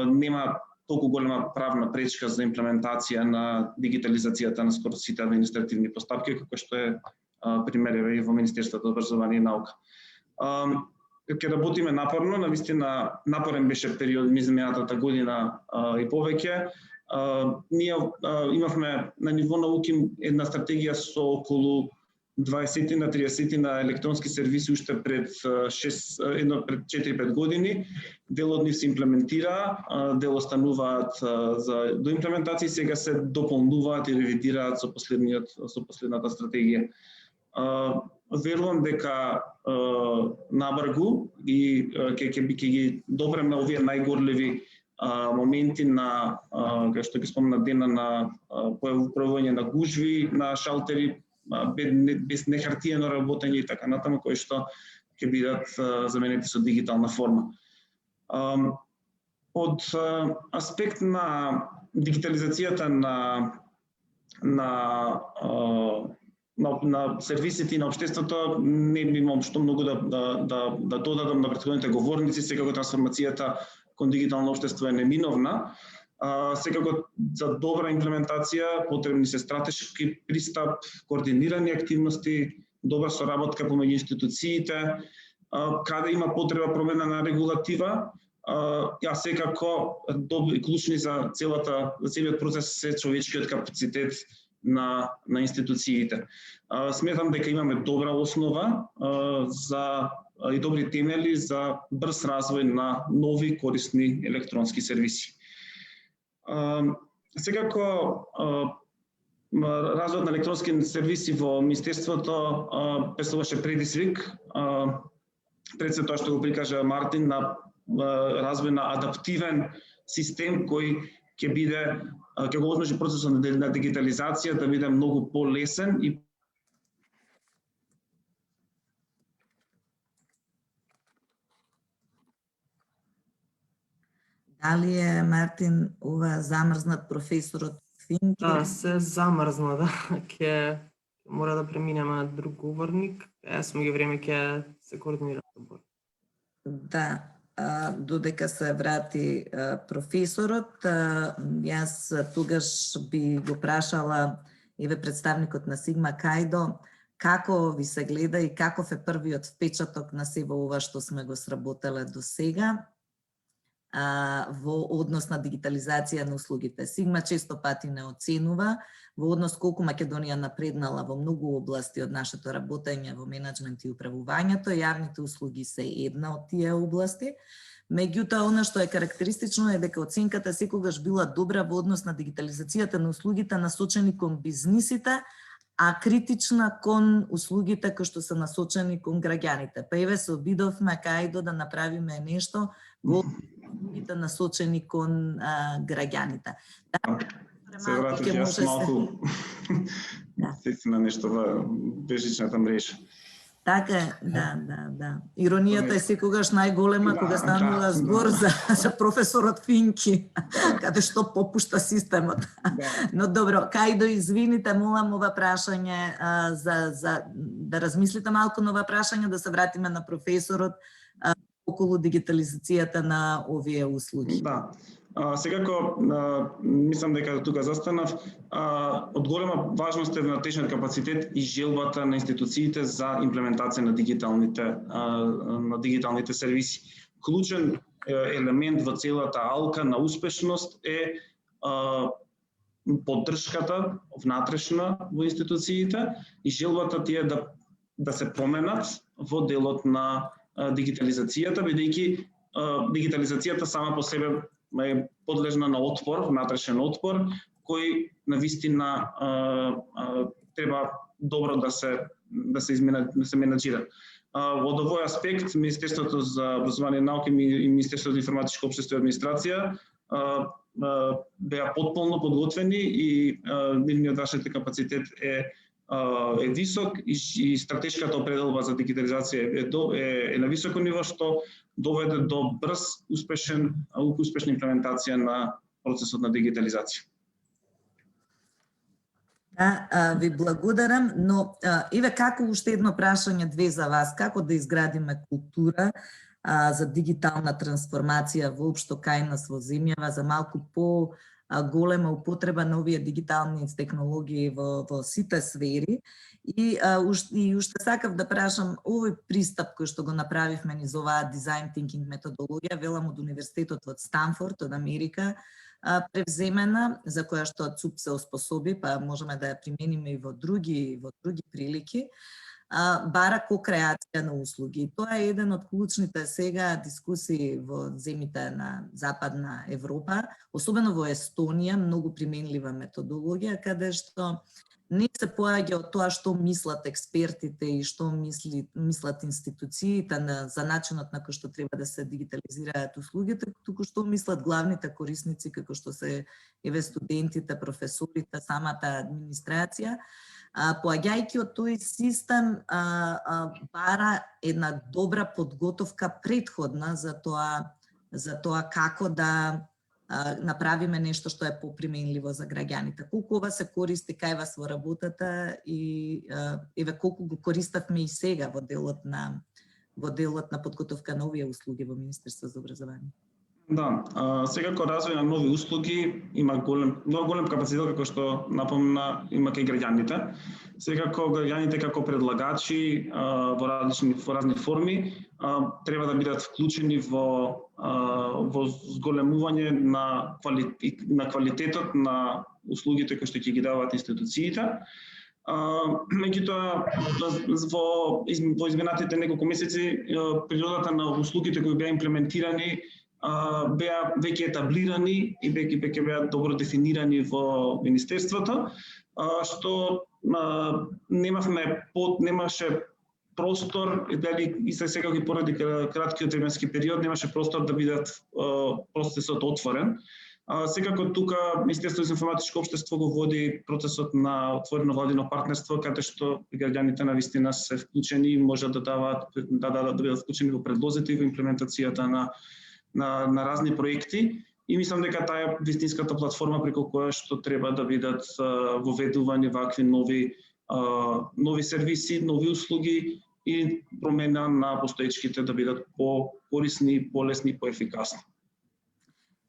нема толку голема правна пречка за имплементација на дигитализацијата на скоро сите административни постапки, како што е пример и во Министерството за образование и наука. Ќе работиме напорно, навистина напорен беше период изминатата година и повеќе. Ние имавме на ниво на УКИМ една стратегија со околу 20 на 30 на електронски сервиси уште пред 4-5 години. Дел од нив се имплементира, дел остануваат до имплементација и сега се дополнуваат и ревидираат со последната стратегија. Верувам дека набрзо и ќе ги добреме овие најгорливи моменти на, како што ги спомна Дена, на пројавување на гужви, на шалтери, без нехартиено работење и така натаму, кои што ќе бидат заменети со дигитална форма. Од аспект на дигитализацијата на сервисите и на општеството не имам што многу да додадам на претходните говорници. Секако трансформацијата кон дигитално општество е неминовна, Секако за добра имплементација потребни се стратешки пристап, координирани активности, добра соработка помеѓу институциите, каде има потреба промена на регулатива, ја секако клучни за целиот процес се човечкиот капацитет на институциите. Сметам дека имаме добра основа и добри темели за брз развој на нови корисни електронски сервиси. Секако развојот на електронски сервиси во Министерството представуваше предизвик, пред се тоа што го прикажа Мартин, на развој на адаптивен систем кој ќе го осмежи процесот на дигитализација да биде многу полесен и Дали е, Мартин, ова замрзнат професорот Финки? Да, се замрзна, да. Ќе мора да преминеме на друг говорник. Јас меѓу време ќе се координирам добро. Да, додека се врати професорот, јас тогаш би го прашала еве представникот на Сигма Кајдо, како ви се гледа и каков е првиот впечаток на сево ова што сме го сработеле до сега во однос на дигитализација на услугите. Сигма често пати не оценува во однос колку Македонија напреднала во многу области од нашето работење во менеджмент и управувањето. Јавните услуги се една од тие области. Меѓутоа, она што е карактеристично е дека оценката секогаш била добра во однос на дигитализацијата на услугите насочени кон бизнисите, а критична кон услугите кои што се насочени кон граѓаните. Па еве се обидовме Кајдо да направиме нешто во услугите насочени кон граѓаните. Да, се вратив јас малку на нешто во бежичната мрежа. Така е, да. Иронијата е секогаш најголема кога станува збор за професорот Финки, каде што попушта системот. Но добро, Кајдо, извините, молам ова прашање да размислите малку на ова прашање, да се вратиме на професорот околу дигитализацијата на овие услуги. Да. Секако, мислам дека тука застанав, од голема важност е внатрешниот капацитет и желбата на институциите за имплементација на дигиталните сервиси. Клучен елемент во целата алка на успешност е поддршката внатрешна во институциите и желбата тие да се променат во делот на дигитализацијата, бидејќи дигитализацијата сама по себе е подлежна на отпор, внатрешен отпор, кој навистина треба добро да се менаџира. Во овој аспект, Министерството за образование и наука и Министерството за информатичко општество и администрација беа потполно подготвени и нивниот вашите капацитет е висок и стратешката определба за дигитализација е на високо ниво, што доведе до брз, успешна имплементација на процесот на дигитализација. Да, ви благодарам, но еве како уште едно прашање две за вас, како да изградиме култура за дигитална трансформација воопшто кај нас во земјава, за малку голема употреба на овие дигитални технологии во сите сфери. И уште сакав да прашам, овој пристап кој што го направивме низ оваа дизајн тинкинг методологија, велам од Универзитетот од Станфорд, од Америка, превземена, за која што ЦУП се оспособи, па можеме да ја примениме и во други прилики, бара ко-креација на услуги. Тоа е еден од клучните сега дискусии во земите на Западна Европа, особено во Естонија, многу применлива методологија, каде што не се поаѓа од тоа што мислат експертите и што мислат институциите за начинот на кој што треба да се дигитализираат услугите, туку што мислат главните корисници, како што се еве студентите, професорите, самата администрација. Поаѓајќи од тој систем, бара една добра подготовка предходна за тоа како да направиме нешто што е поприменливо за граѓаните. Колку ова се користи кај вас во работата и еве колку го користавме и сега во делот на подготовка на овие услуги во Министерство за образование? Да, секако развој на нови услуги има многу голем капацитет, како што напомна, има кај граѓаните. Секако граѓаните како предлагачи во разни форми треба да бидат вклучени во зголемување на квалитетот на услугите кои што ќе ги даваат институциите. Меѓутоа, во изминатите неколку месеци природата на услугите кои беа имплементирани беа веќе етаблирани и веќе беа добро дефинирани во Министерството, што немаше простор, дали и секако и поради краткиот временски период, немаше простор да бидат процесот отворен. Секако тука Министерството за информатичко општество го води процесот на отворено владино партнерство, каде што граѓаните навистина се вклучени и можат да бидат вклучени во предлозите и во имплементацијата на разни проекти. И мислам дека таа е вистинската платформа преку која што треба да бидат воведувани вакви нови сервиси, нови услуги и промена на постоечките да бидат по-корисни, полесни, поефикасни.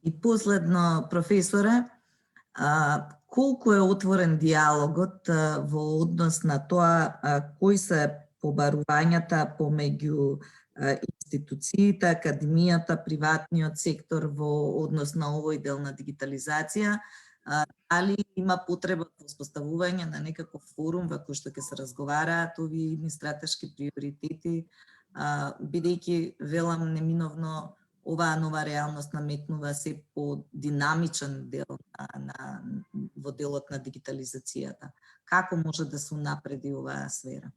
И последно, професоре, колку е отворен диалогот во однос на тоа кои се побарувањата помеѓу институциите, академијата, приватниот сектор во однос на овој дел на дигитализација, дали има потреба за воспоставување на некаков форум во кој што ќе се разговараат овие стратешки приоритети, бидејќи велам неминовно оваа нова реалност наметнува се по-динамичен дел во делот на дигитализацијата. Како може да се унапреди оваа сфера?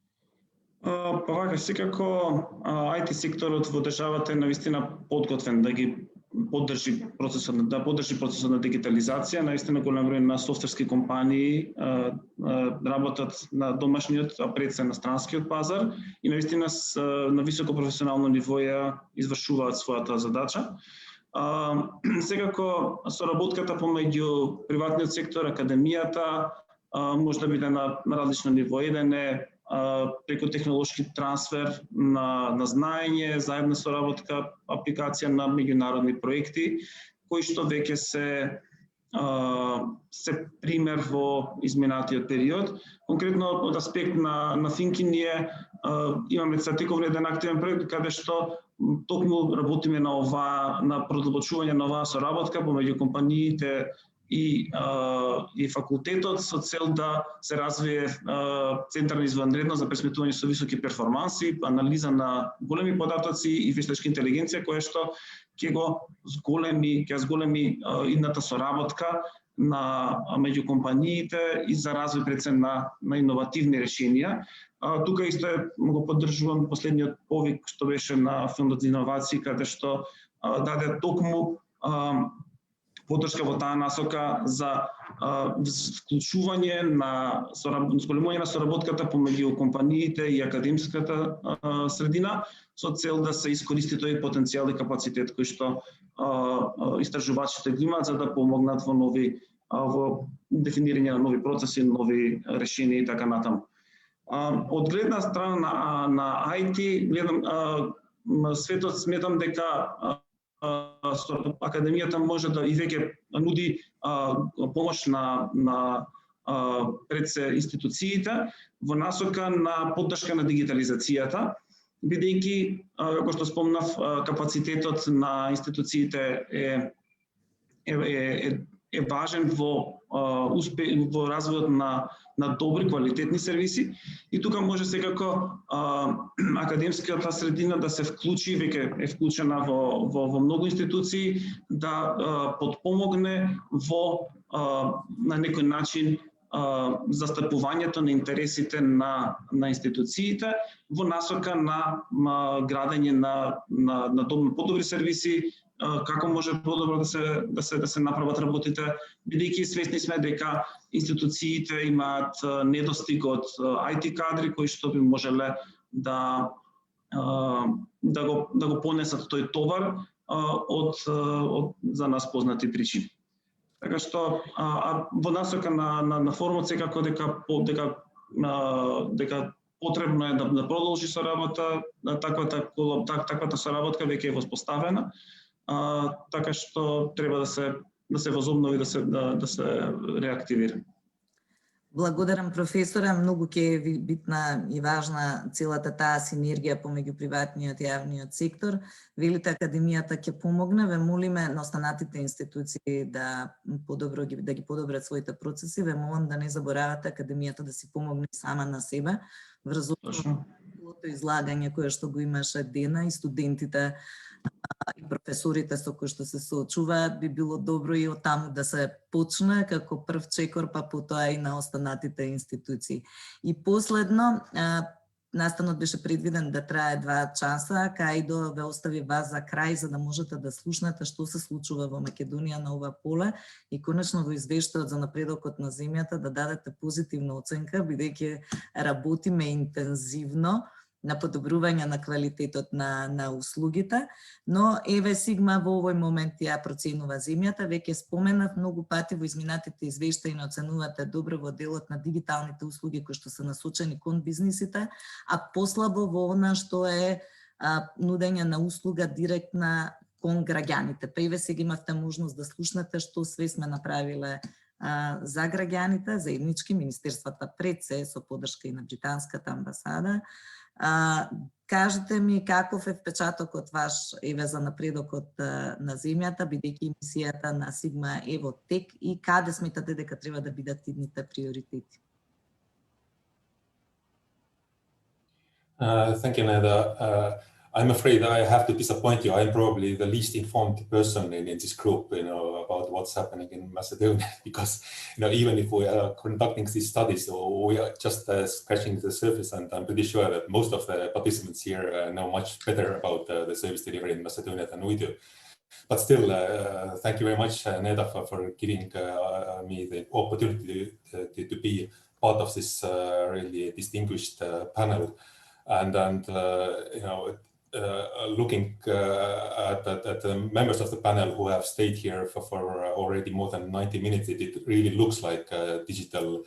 Па вака, секако IT секторот во државата е навистина подготвен да ги поддржи процесот на дигитализација. Наистина голем број на софтверски компании работат на домашниот, а пред се на странскиот пазар и наистина на високо професионално ниво ја извршуваат својата задача. Секако соработката помеѓу приватниот сектор, академијата може да биде на различно ниво. Еден е преку технолошки трансфер на знаење, заедна соработка, апликација на меѓународни проекти, кои што веќе се пример во изминатиот период. Конкретно од аспект на Thinking ние имаме стратеговно еден активен проект каде што токму работиме на продолбочување на оваа соработка помеѓу компаниите и факултетот со цел да се развие центар на извънредност за пресметување со високи перформанси, анализа на големи податоци и вештачка интелигенција која што ќе зголеми идната соработка меѓу компаниите и за развој пред се на иновативни решенија. Тука исто го поддржувам последниот повик што беше на Фондот за иновации каде што даде токму поддршка во таа насока за вклучување на зголемување на соработката помеѓу компаниите и академската средина со цел да се искористи тој потенцијал и капацитет кој што истражувачите го имаат за да помогнат во дефинирање на нови процеси, нови решенија и така натаму. Од гледна страна на IT, светот сметам дека академијата може да и веќе нуди помош на пред се институциите во насока на поддршка на дигитализацијата, бидејќи, како што спомнав, капацитетот на институциите е важен во развојот на добри квалитетни сервиси и тука може секако академската средина да се вклучи, веќе е вклучена во многу институции, да потпомогне на некој начин застапувањето на интересите на институциите во насока на градење на подобри сервиси, како може подобро да се направат работите, бидејќи свесни сме дека институциите имаат недостиг од IT кадри кои што би можеле да го понесат тој товар од за нас познати причини. Така што во насока на форумот секако дека потребно е да продолжи соработа, таквата соработка веќе е воспоставена така што треба да се возобнови, да се реактивира. Благодарам професоре, многу ќе е битна и важна целата таа синергија помеѓу приватниот и јавниот сектор. Велите академијата ќе помогне, ве молиме на останатите институции да ги подобрат своите процеси, ве молам да не заборавате академијата да си помогне сама на себе врз целото излагање кое што го имаше дена и студентите и професорите со кои што се соочуваат, би било добро и од таму да се почне како прв чекор, па потоа и на останатите институции. И последно, настанот беше предвиден да трае 2 часа, Кајдо ве остави вас за крај за да можете да слушнете што се случува во Македонија на ова поле и конечно во извештајот за напредокот на земјата да дадете позитивна оценка, бидејќи работиме интензивно на подобрување на квалитетот на услугите, но еве Сигма во овој момент ја проценува земјата. Веќе споменав многу пати во изминатите извештаи не оценувате добро во делот на дигиталните услуги кои што се насочени кон бизнисите, а послабо во она што е нудење на услуга директна кон граѓаните. Па еве сега имавте можност да слушнете што све сме направиле за граѓаните, заеднички министерствата пред се со поддршка и на британската амбасада. Кажете ми каков е впечатокот ваш еве за напредокот на земјата, бидејќи мисијата на Сигма е во тек и каде сметате дека треба да бидат идните приоритети? Thank you, Neda. I'm afraid I have to disappoint you. I'm probably the least informed person in this group, about what's happening in Macedonia, because, even if we are conducting these studies, we are just scratching the surface, and I'm pretty sure that most of the participants here know much better about the service delivery in Macedonia than we do. But still, thank you very much, Neda, for giving me the opportunity to be part of this really distinguished panel. And looking at the members of the panel who have stayed here for already more than 90 minutes, it really looks like digital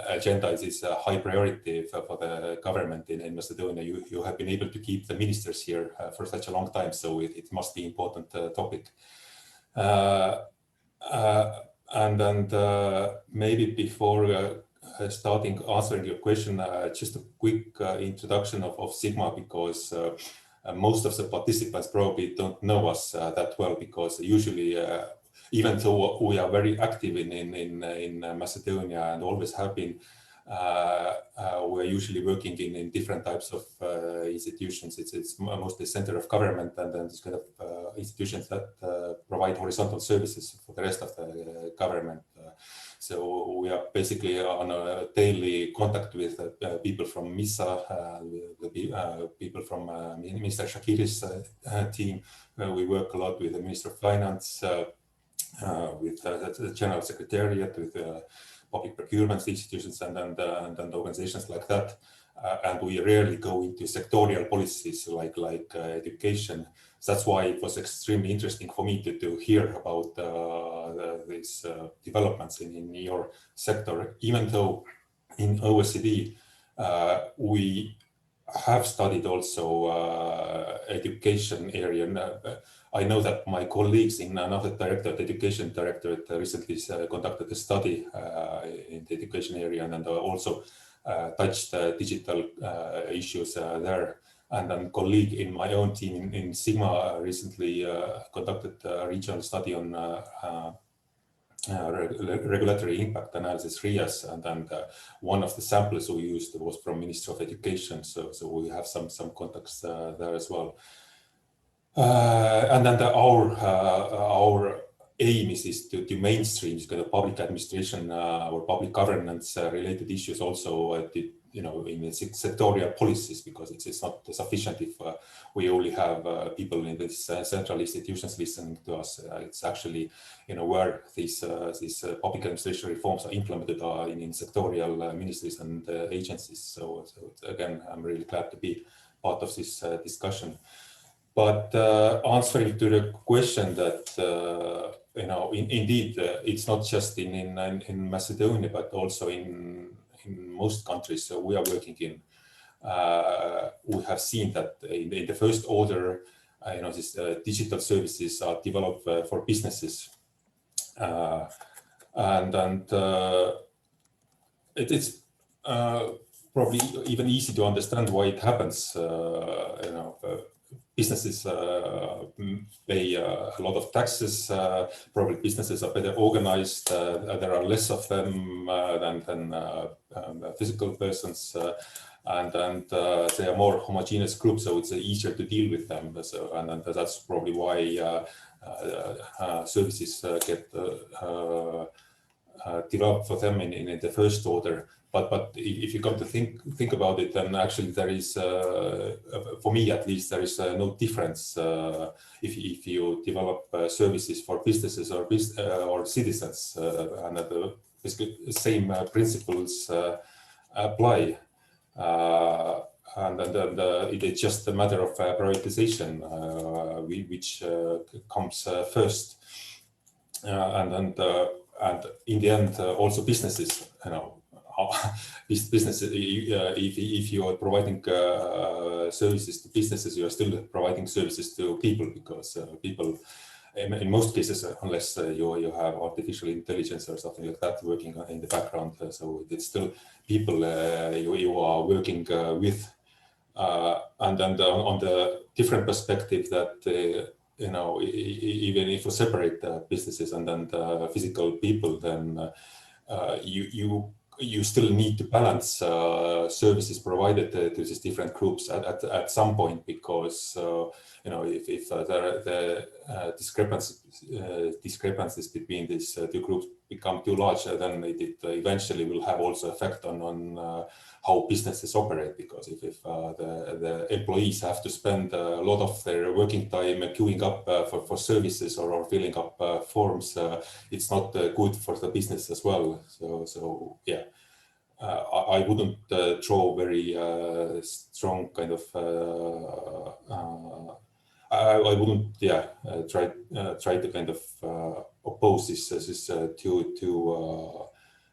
agenda is a high priority for the government in Macedonia. You have been able to keep the ministers here for such a long time, so it must be an important topic. And maybe before starting answering your question, just a quick introduction of Sigma, because most of the participants probably don't know us that well, because usually, even though we are very active in Macedonia and always have been, we're usually working in different types of institutions. It's mostly center of government, and then this kind of institutions that provide horizontal services for the rest of the government. So we are basically on a daily contact with people from MISA, people from Minister Shakiri's team. We work a lot with the Minister of Finance, with the General Secretariat, with public procurement institutions and organizations like that. And we rarely go into sectorial policies like education. So that's why it was extremely interesting for me to hear about these developments in your sector, even though in OECD we have studied also education area. I know that my colleagues in another directorate, education directorate, recently conducted a study in the education area, and also touched digital issues there. And a colleague in my own team in Sigma recently conducted a regional study on regulatory impact analysis, RIAS, and one of the samples we used was from Ministry of Education, so we have some contacts there as well. And then our aim is to mainstream kind of public administration or public governance related issues also in the sectorial policies, because it's not sufficient if we only have people in these central institutions listening to us. It's actually where these public administration reforms are implemented in sectorial ministries and agencies. So again, I'm really glad to be part of this discussion. But answering to the question that indeed it's not just in Macedonia, but also in most countries we are working in. We have seen that in the first order, these digital services are developed for businesses, it's probably even easy to understand why it happens. Businesses pay a lot of taxes. Probably businesses are better organized. There are less of them than physical persons, and they are more homogeneous groups, so it's easier to deal with them. So, and that's probably why services get developed for them in the first order. But if you come to think about it, then actually there is, for me at least, there is no difference if you develop services for businesses or citizens, and the same principles apply. And it's just a matter of prioritization, which comes first, and in the end, also businesses, businesses. If you are providing services to businesses, you are still providing services to people, because people, in most cases, unless you have artificial intelligence or something like that working in the background, so it's still people you are working with, and then on the different perspective that even if you separate businesses and then the physical people, then you still need to balance services provided to these different groups at some point, because if the discrepancies between these two groups become too large, then it eventually will have also effect on how businesses operate, because if the employees have to spend a lot of their working time queuing up for services or filling up forms, it's not good for the business as well. So yeah, I wouldn't draw very strong kind of I wouldn't try to kind of oppose these two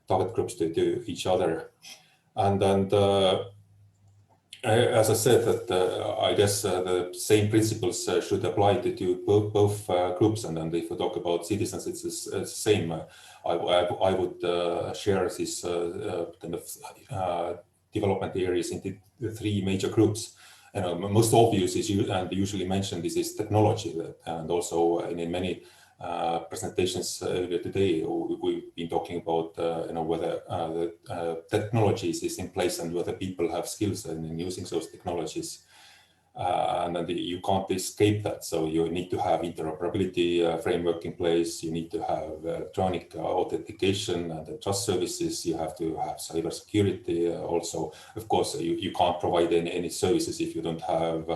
target groups to each other. And as I said, that I guess the same principles should apply to both groups. And then if we talk about citizens, it's the same. I would share this kind of development areas into the three major groups. Most obvious is and usually mentioned is technology, and also in many presentations earlier today, we've been talking about whether the technologies is in place and whether people have skills in using those technologies, and then you can't escape that. So you need to have interoperability framework in place. You need to have electronic authentication and the trust services. You have to have cybersecurity also. Of course, you can't provide any services if you don't have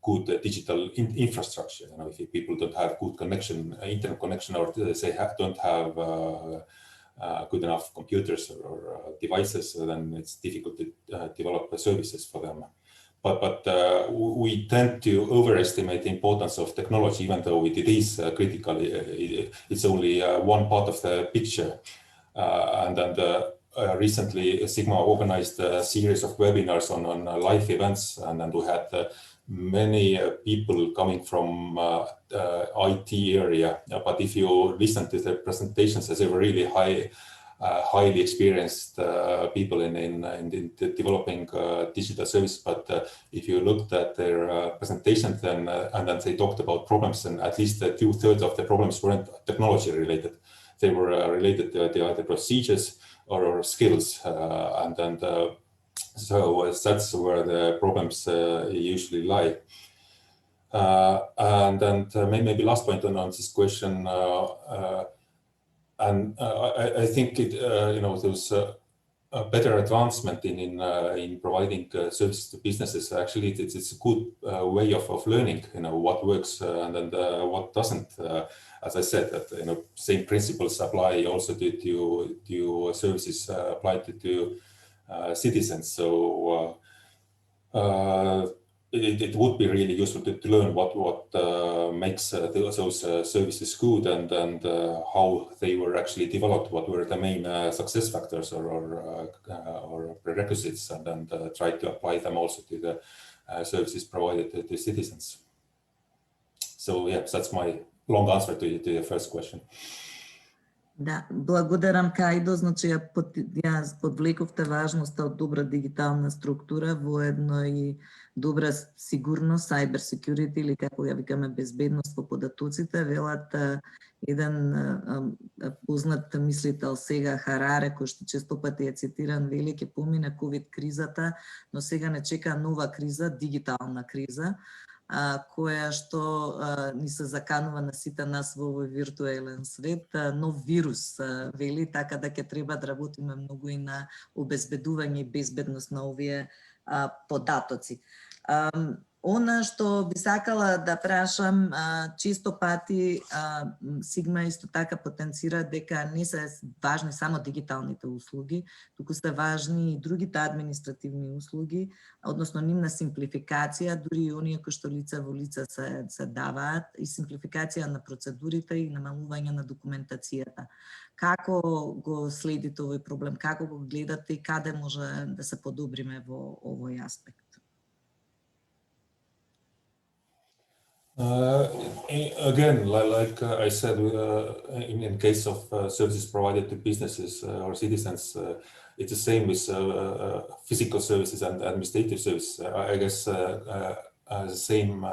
good digital infrastructure. If people don't have good internet connection, or they don't have good enough computers or devices, then it's difficult to develop the services for them. But we tend to overestimate the importance of technology, even though it is critical. It's only one part of the picture. And then recently, Sigma organized a series of webinars on live events, and we had many people coming from IT area. But if you listen to the presentations, they were really highly experienced people in developing digital service. But if you looked at their presentations, then and then they talked about problems, and at least 2/3 of the problems weren't technology related. They were related to either procedures or skills, so that's where the problems usually lie. And then maybe last point on this question. And I think there's a better advancement in providing services to businesses. Actually, it's a good way of learning, what works and then what doesn't. As I said, that same principles apply also to services applied to citizens. So it would be really useful to learn what makes those services good, and how they were actually developed, what were the main success factors or prerequisites, and try to apply them also to the services provided to citizens. So yeah, that's my long answer to your first question. Да, благодарам Кајдо, значи ја подвлековте важноста од добра дигитална структура, воедно и добра сигурност, cyber security или како ја викаме безбедност во податоците. Велат еден познат мислител сега Хараре, кој што често пати е цитиран, вели ќе помине ковид кризата, но сега не чека нова криза, дигитална криза, која што ни се заканува на сите нас во овој виртуелен свет, нов вирус, вели, така да ќе треба да работиме многу и на обезбедување и безбедност на овие податоци. Она што би сакала да прашам, често пати Сигма исто така потенцира дека не се важни само дигиталните услуги, туку се важни и другите административни услуги, односно нивна симплификација, дури и оние кои што лице во лице се даваат, и симплификација на процедурите и намалување на документацијата. Како го следите овој проблем, како го гледате и каде може да се подобриме во овој аспект? Again, like I said, in case of services provided to businesses or citizens, it's the same with physical services and administrative services. I guess the same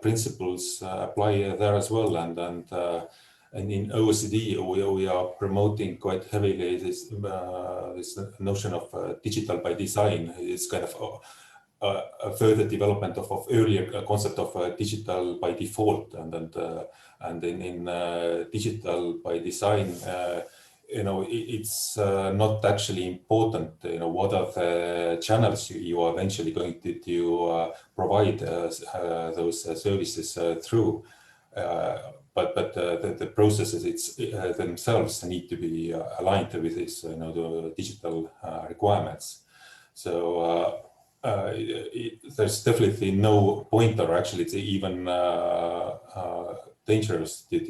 principles apply there as well. And in OECD, we are promoting quite heavily this notion of digital by design. It's kind of a further development of earlier concept of digital by default, and in digital by design, it's not actually important, what are the channels you are eventually going to provide those services through, but the processes themselves need to be aligned with this, the digital requirements. So. There's definitely no point, or actually it's even dangerous to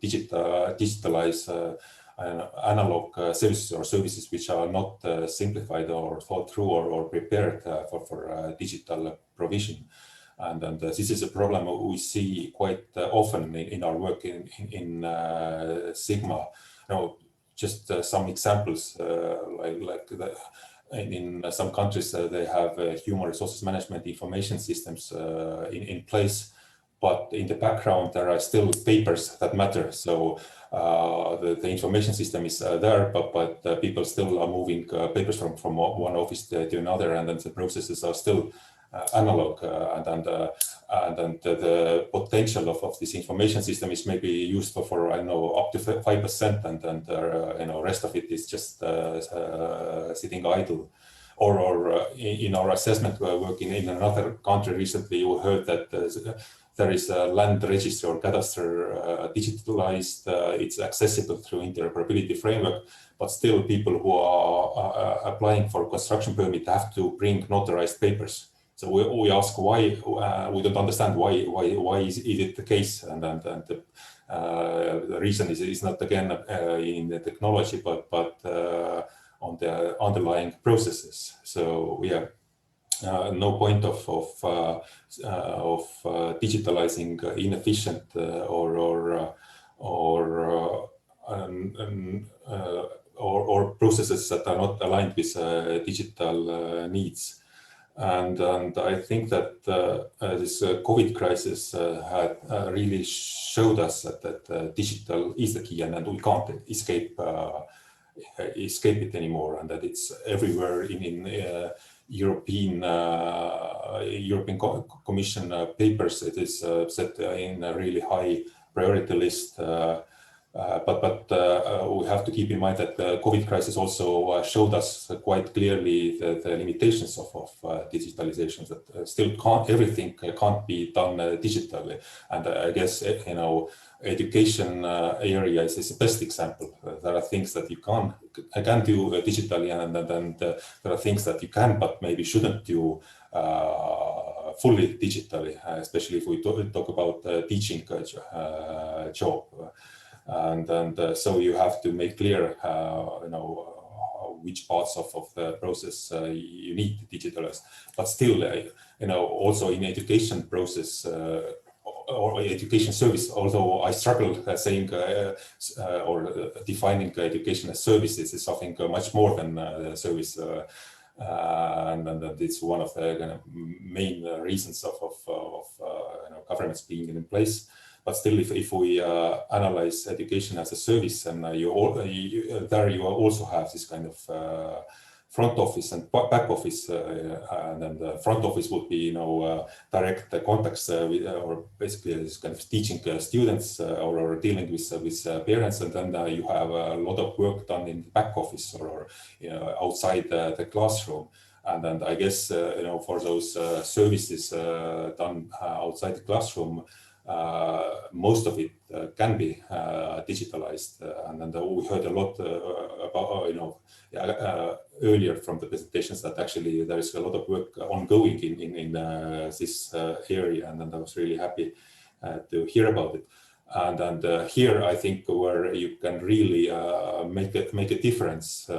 digitalize analog services or services which are not simplified or thought through or prepared for digital provision. And this is a problem we see quite often in our work in Sigma. Just some examples, like the, in some countries, they have human resources management information systems in place, but in the background there are still papers that matter. So the information system is there, but people still are moving papers from one office to another, and then the processes are still analog, and the potential of this information system is maybe used for I know up to 5%, and rest of it is just sitting idle. Or in our assessment, we're working in another country recently, you heard that there is a land register or cadastre digitalized. It's accessible through interoperability framework, but still people who are applying for construction permit have to bring notarized papers. So we ask why. We don't understand why is it the case, and the reason is not again in the technology, but on the underlying processes. So yeah, no point of digitalizing inefficient or processes that are not aligned with digital needs. And I think that this COVID crisis had really showed us that digital is the key, and we can't escape it anymore, and that it's everywhere in European Commission papers. It is set in a really high priority list. But we have to keep in mind that the COVID crisis also showed us quite clearly the limitations of digitalization, that still everything can't be done digitally. And I guess, education area is the best example. There are things that you can do digitally, and then there are things that you can, but maybe shouldn't do fully digitally, especially if we talk about teaching job. And so you have to make clear, which parts of the process you need to digitalize. But still, also in education process, or education service, although I struggle saying or defining education as service. This is something much more than service, and it's one of the kind of main reasons of governments being in place. But still, if we analyze education as a service, and you also have this kind of front office and back office, and then the front office would be, direct contacts with, or basically this kind of teaching students or dealing with parents, and then you have a lot of work done in the back office or outside the classroom. And then I guess for those services done outside the classroom, most of it can be digitalized, and then we heard a lot about earlier from the presentations that actually there is a lot of work ongoing in this area, and then I was really happy to hear about it. And here I think where you can really make a difference,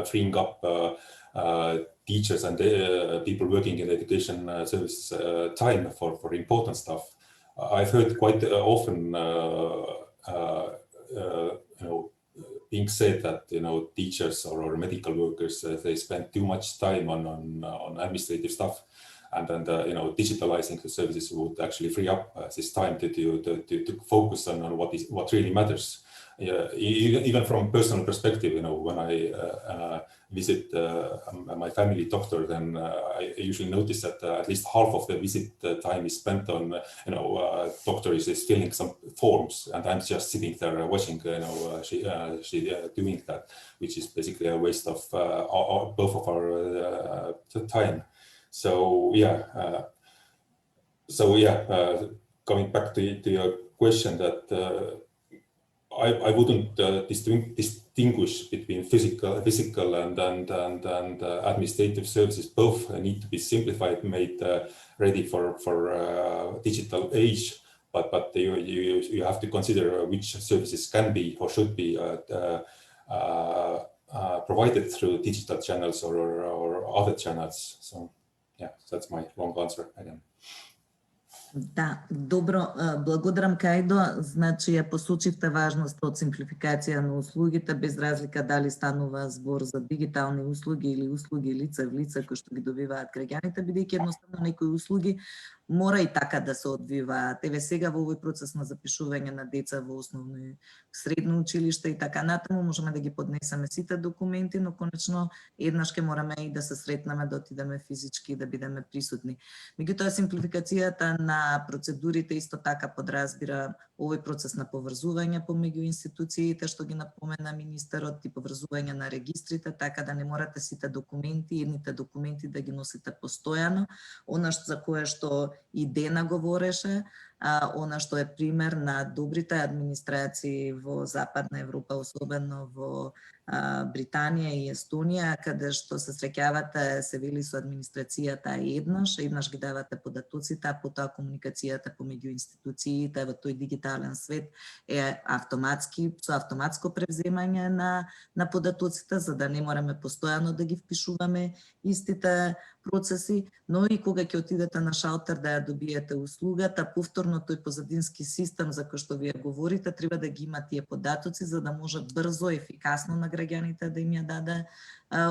freeing up teachers and people working in education service time for important stuff. I've heard quite often, being said that teachers or medical workers they spend too much time on administrative stuff, and then digitalizing the services would actually free up this time to focus on what really matters. Even from personal perspective, when I visit my family doctor, then I usually notice that at least half of the visit time is spent on, doctor is filling some forms, and I'm just sitting there watching, she doing that, which is basically a waste of both of our time. So coming back to your question, that I wouldn't distinguish between physical and administrative services. Both need to be simplified, made ready for digital age. But you have to consider which services can be or should be provided through digital channels or other channels. So that's my long answer again. Да, добро, благодарам Кајдо. Значи ја посочивте важноста од симплификација на услугите, без разлика дали станува збор за дигитални услуги или услуги лице в лице кои што ги добиваат граѓаните, бидејќи едноставно некои услуги мора и така да се одвиваат. Еве сега во овој процес на запишување на деца во основно и средно училиште и така натаму можеме да ги поднесеме сите документи, но конечно еднаш ќе мораме и да се сретнеме, да отидеме физички, да бидеме присутни. Меѓутоа симплификацијата на процедурите исто така подразбира овој процес на поврзување помеѓу институциите, што ги напомена министерот, и поврзување на регистрите, така да не морате сите документи, едните документи да ги носите постојано, она за кое што и Дена говореше, она што е пример на добрите администрации во Западна Европа, особено во Британија и Естонија, каде што се среќавате, се вели со администрацијата еднаш ги давате податоците, а потоа комуникацијата помеѓу институциите во тој дигитален свет е автоматски, со автоматско превземање на податоците, за да не мораме постојано да ги впишуваме истите процеси, но и кога ќе отидете на шалтер да ја добиете услугата, повторно тој позадински систем за кој што вие говорите, треба да ги има тие податоци, за да може брзо, ефикасно на граѓаните да им ја даде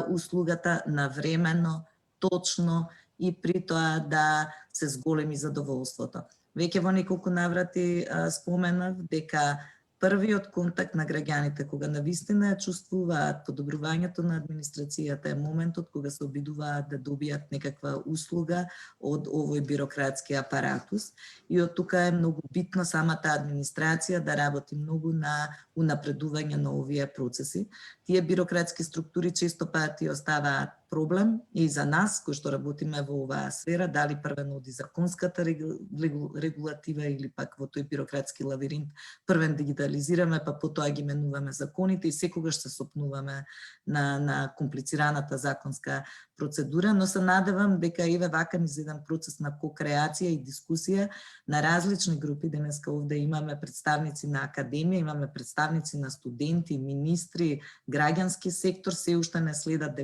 услугата навремено, точно и при тоа да се зголеми задоволството. Веќе во неколку наврати споменав дека првиот контакт на граѓаните кога навистина чувствуваат подобрувањето на администрацијата е моментот кога се обидуваат да добијат некаква услуга од овој бирократски апаратус, и од тука е многу битно самата администрација да работи многу на унапредување на овие процеси. Тие бирократски структури често пати оставаат проблем и за нас кои што работиме во оваа сфера, дали првен од законската регулатива или пак во тој бирократски лавиринт првен дигитализираме, па потоа ги менуваме законите и секогаш се сопнуваме на комплицираната законска процедура, но се надевам дека еве вака низ еден процес на кокреација и дискусија на различни групи. Денеска овде имаме представници на академија, имаме представници на студенти, министри, граѓански сектор, се уште не следат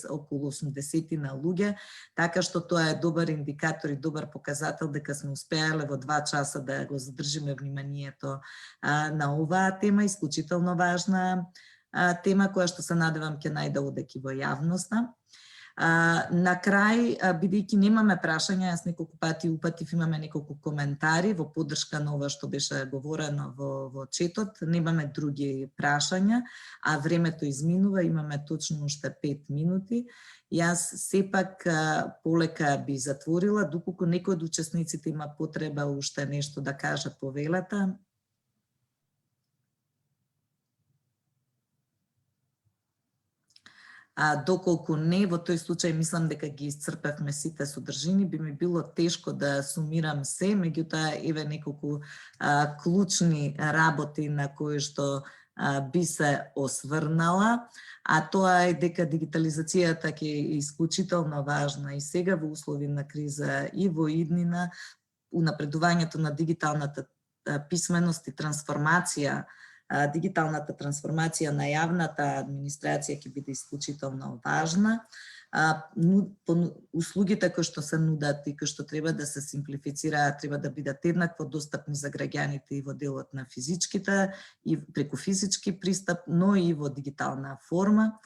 околу околу 80 на луѓе, така што тоа е добар индикатор и добар показател дека сме успеале во 2 часа да го задржиме вниманието на оваа тема, исклучително важна тема која што се надевам ќе најде одеки во јавноста. На крај, бидејќи немаме прашања, јас неколку пати упатив, имаме неколку коментари во поддршка на ова што беше говорено во четот, немаме други прашања, а времето изминува, имаме точно уште 5 минути. Јас сепак полека би затворила, доколку некој од учесниците има потреба уште нешто да каже, повелата. Доколку не, во тој случај мислам дека ги исцрпевме сите содржини, би ми било тешко да сумирам се, меѓутоа еве неколку клучни работи на кои што би се осврнала, а тоа е дека дигитализацијата ќе е исклучително важна и сега во услови на криза и во иднина, унапредувањето на дигиталната писменост и трансформација, дигиталната трансформација на јавната администрација ќе биде исклучително важна. Услугите кои што се нудат и кои што треба да се симплифицираат, треба да бидат еднакво достапни за граѓаните и во делот на физичките, и преку физички пристап, но и во дигитална форма.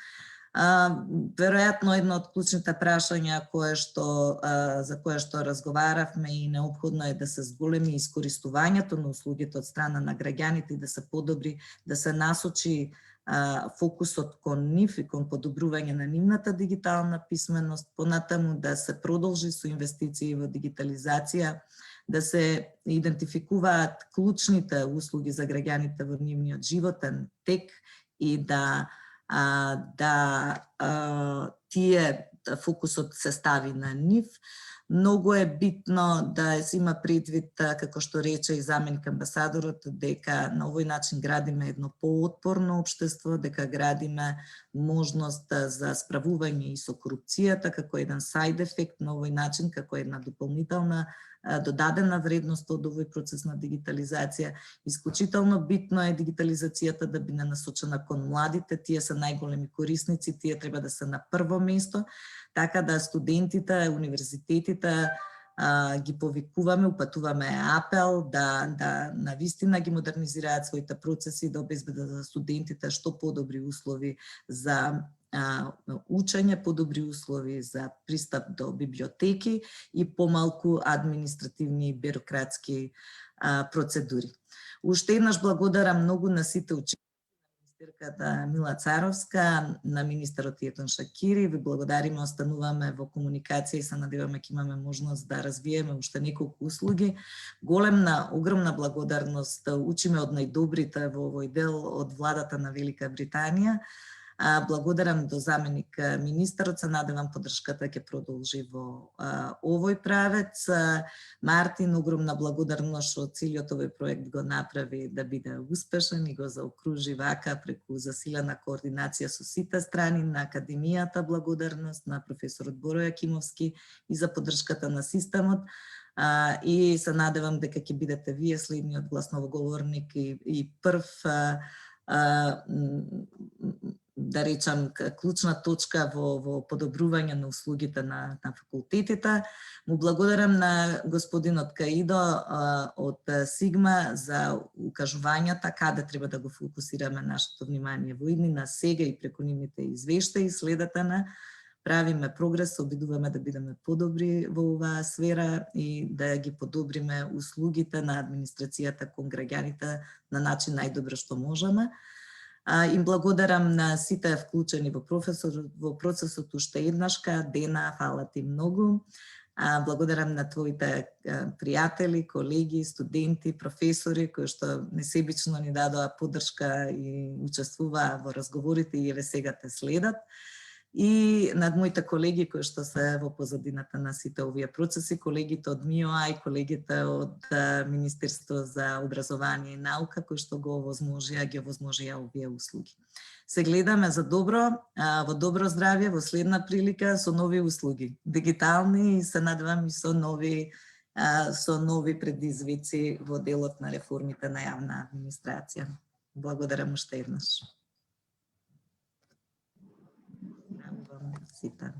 Веројатно едно од клучните прашања за кое што разговаравме и неопходно е да се зголеми искористувањето на услугите од страна на граѓаните и да се подобри, да се насочи фокусот кон нив и кон подобрување на нивната дигитална писменост, понатаму да се продолжи со инвестиции во дигитализација, да се идентификуваат клучните услуги за граѓаните во нивниот животен тек и да тие фокусот се стави на нив. Многу е битно да се има предвид, како што рече и заменик амбасадорот, дека на овој начин градиме едно поотпорно општество, дека градиме можност за справување и со корупцијата како еден сайд ефект на овој начин, како една дополнителна додадена вредност од овој процес на дигитализација. Исклучително битно е дигитализацијата да биде насочена кон младите, тие се најголеми корисници, тие треба да се на прво место, така да студентите, универзитетите ги повикуваме, упатуваме апел да навистина ги модернизираат своите процеси, да обезбедат за студентите што подобри услови за учење, подобри услови за пристап до библиотеки и помалку административни и бюрократски процедури. Уште еднаш благодарам многу на сите ученици, на министерката Мила Царовска, на министерот Иетон Шакири. Ви благодариме, остануваме во комуникација и се надеваме ќе имаме можност да развиеме уште неколку услуги. Огромна благодарност, учиме од најдобрите во овој дел од владата на Велика Британија. Благодарам до заменик министерот, се надевам поддршката ќе продолжи во овој правец. Мартин, огромна благодарност што целиот овој проект го направи да биде успешен и го заокружи вака преку засилена координација со сите страни, на Академијата благодарност, на професорот Боро Јакимовски и за поддршката на системот. И се надевам дека ќе бидете вие следниот гласноговорник и прв да речам, клучна точка во подобрување на услугите на факултетите. Му благодарам на господинот Каидо од Сигма за укажувањата каде треба да го фокусираме нашето внимание во иднина, сега и преку нивните извештаи, следата правиме прогрес, обидуваме да бидеме подобри во оваа сфера и да ги подобриме услугите на администрацијата кон граѓаните на начин најдобро што можеме. Им благодарам на сите вклучени во процесот уште еднашка, Дена, фала ти многу. Благодарам на твоите пријатели, колеги, студенти, професори кои што несебично ни дадоа поддршка и учествуваа во разговорите и еве сега те следат. И над моите колеги кои што се во позадината на сите овие процеси, колегите од МИОА и колегите од Министерство за образование и наука кои што ги овозможија овие услуги. Се гледаме за добро, во добро здравје, во следна прилика со нови услуги, дигитални и се надевам и со нови предизвици во делот на реформите на јавна администрација. Благодарам уште еднаш. Vamos. Супер.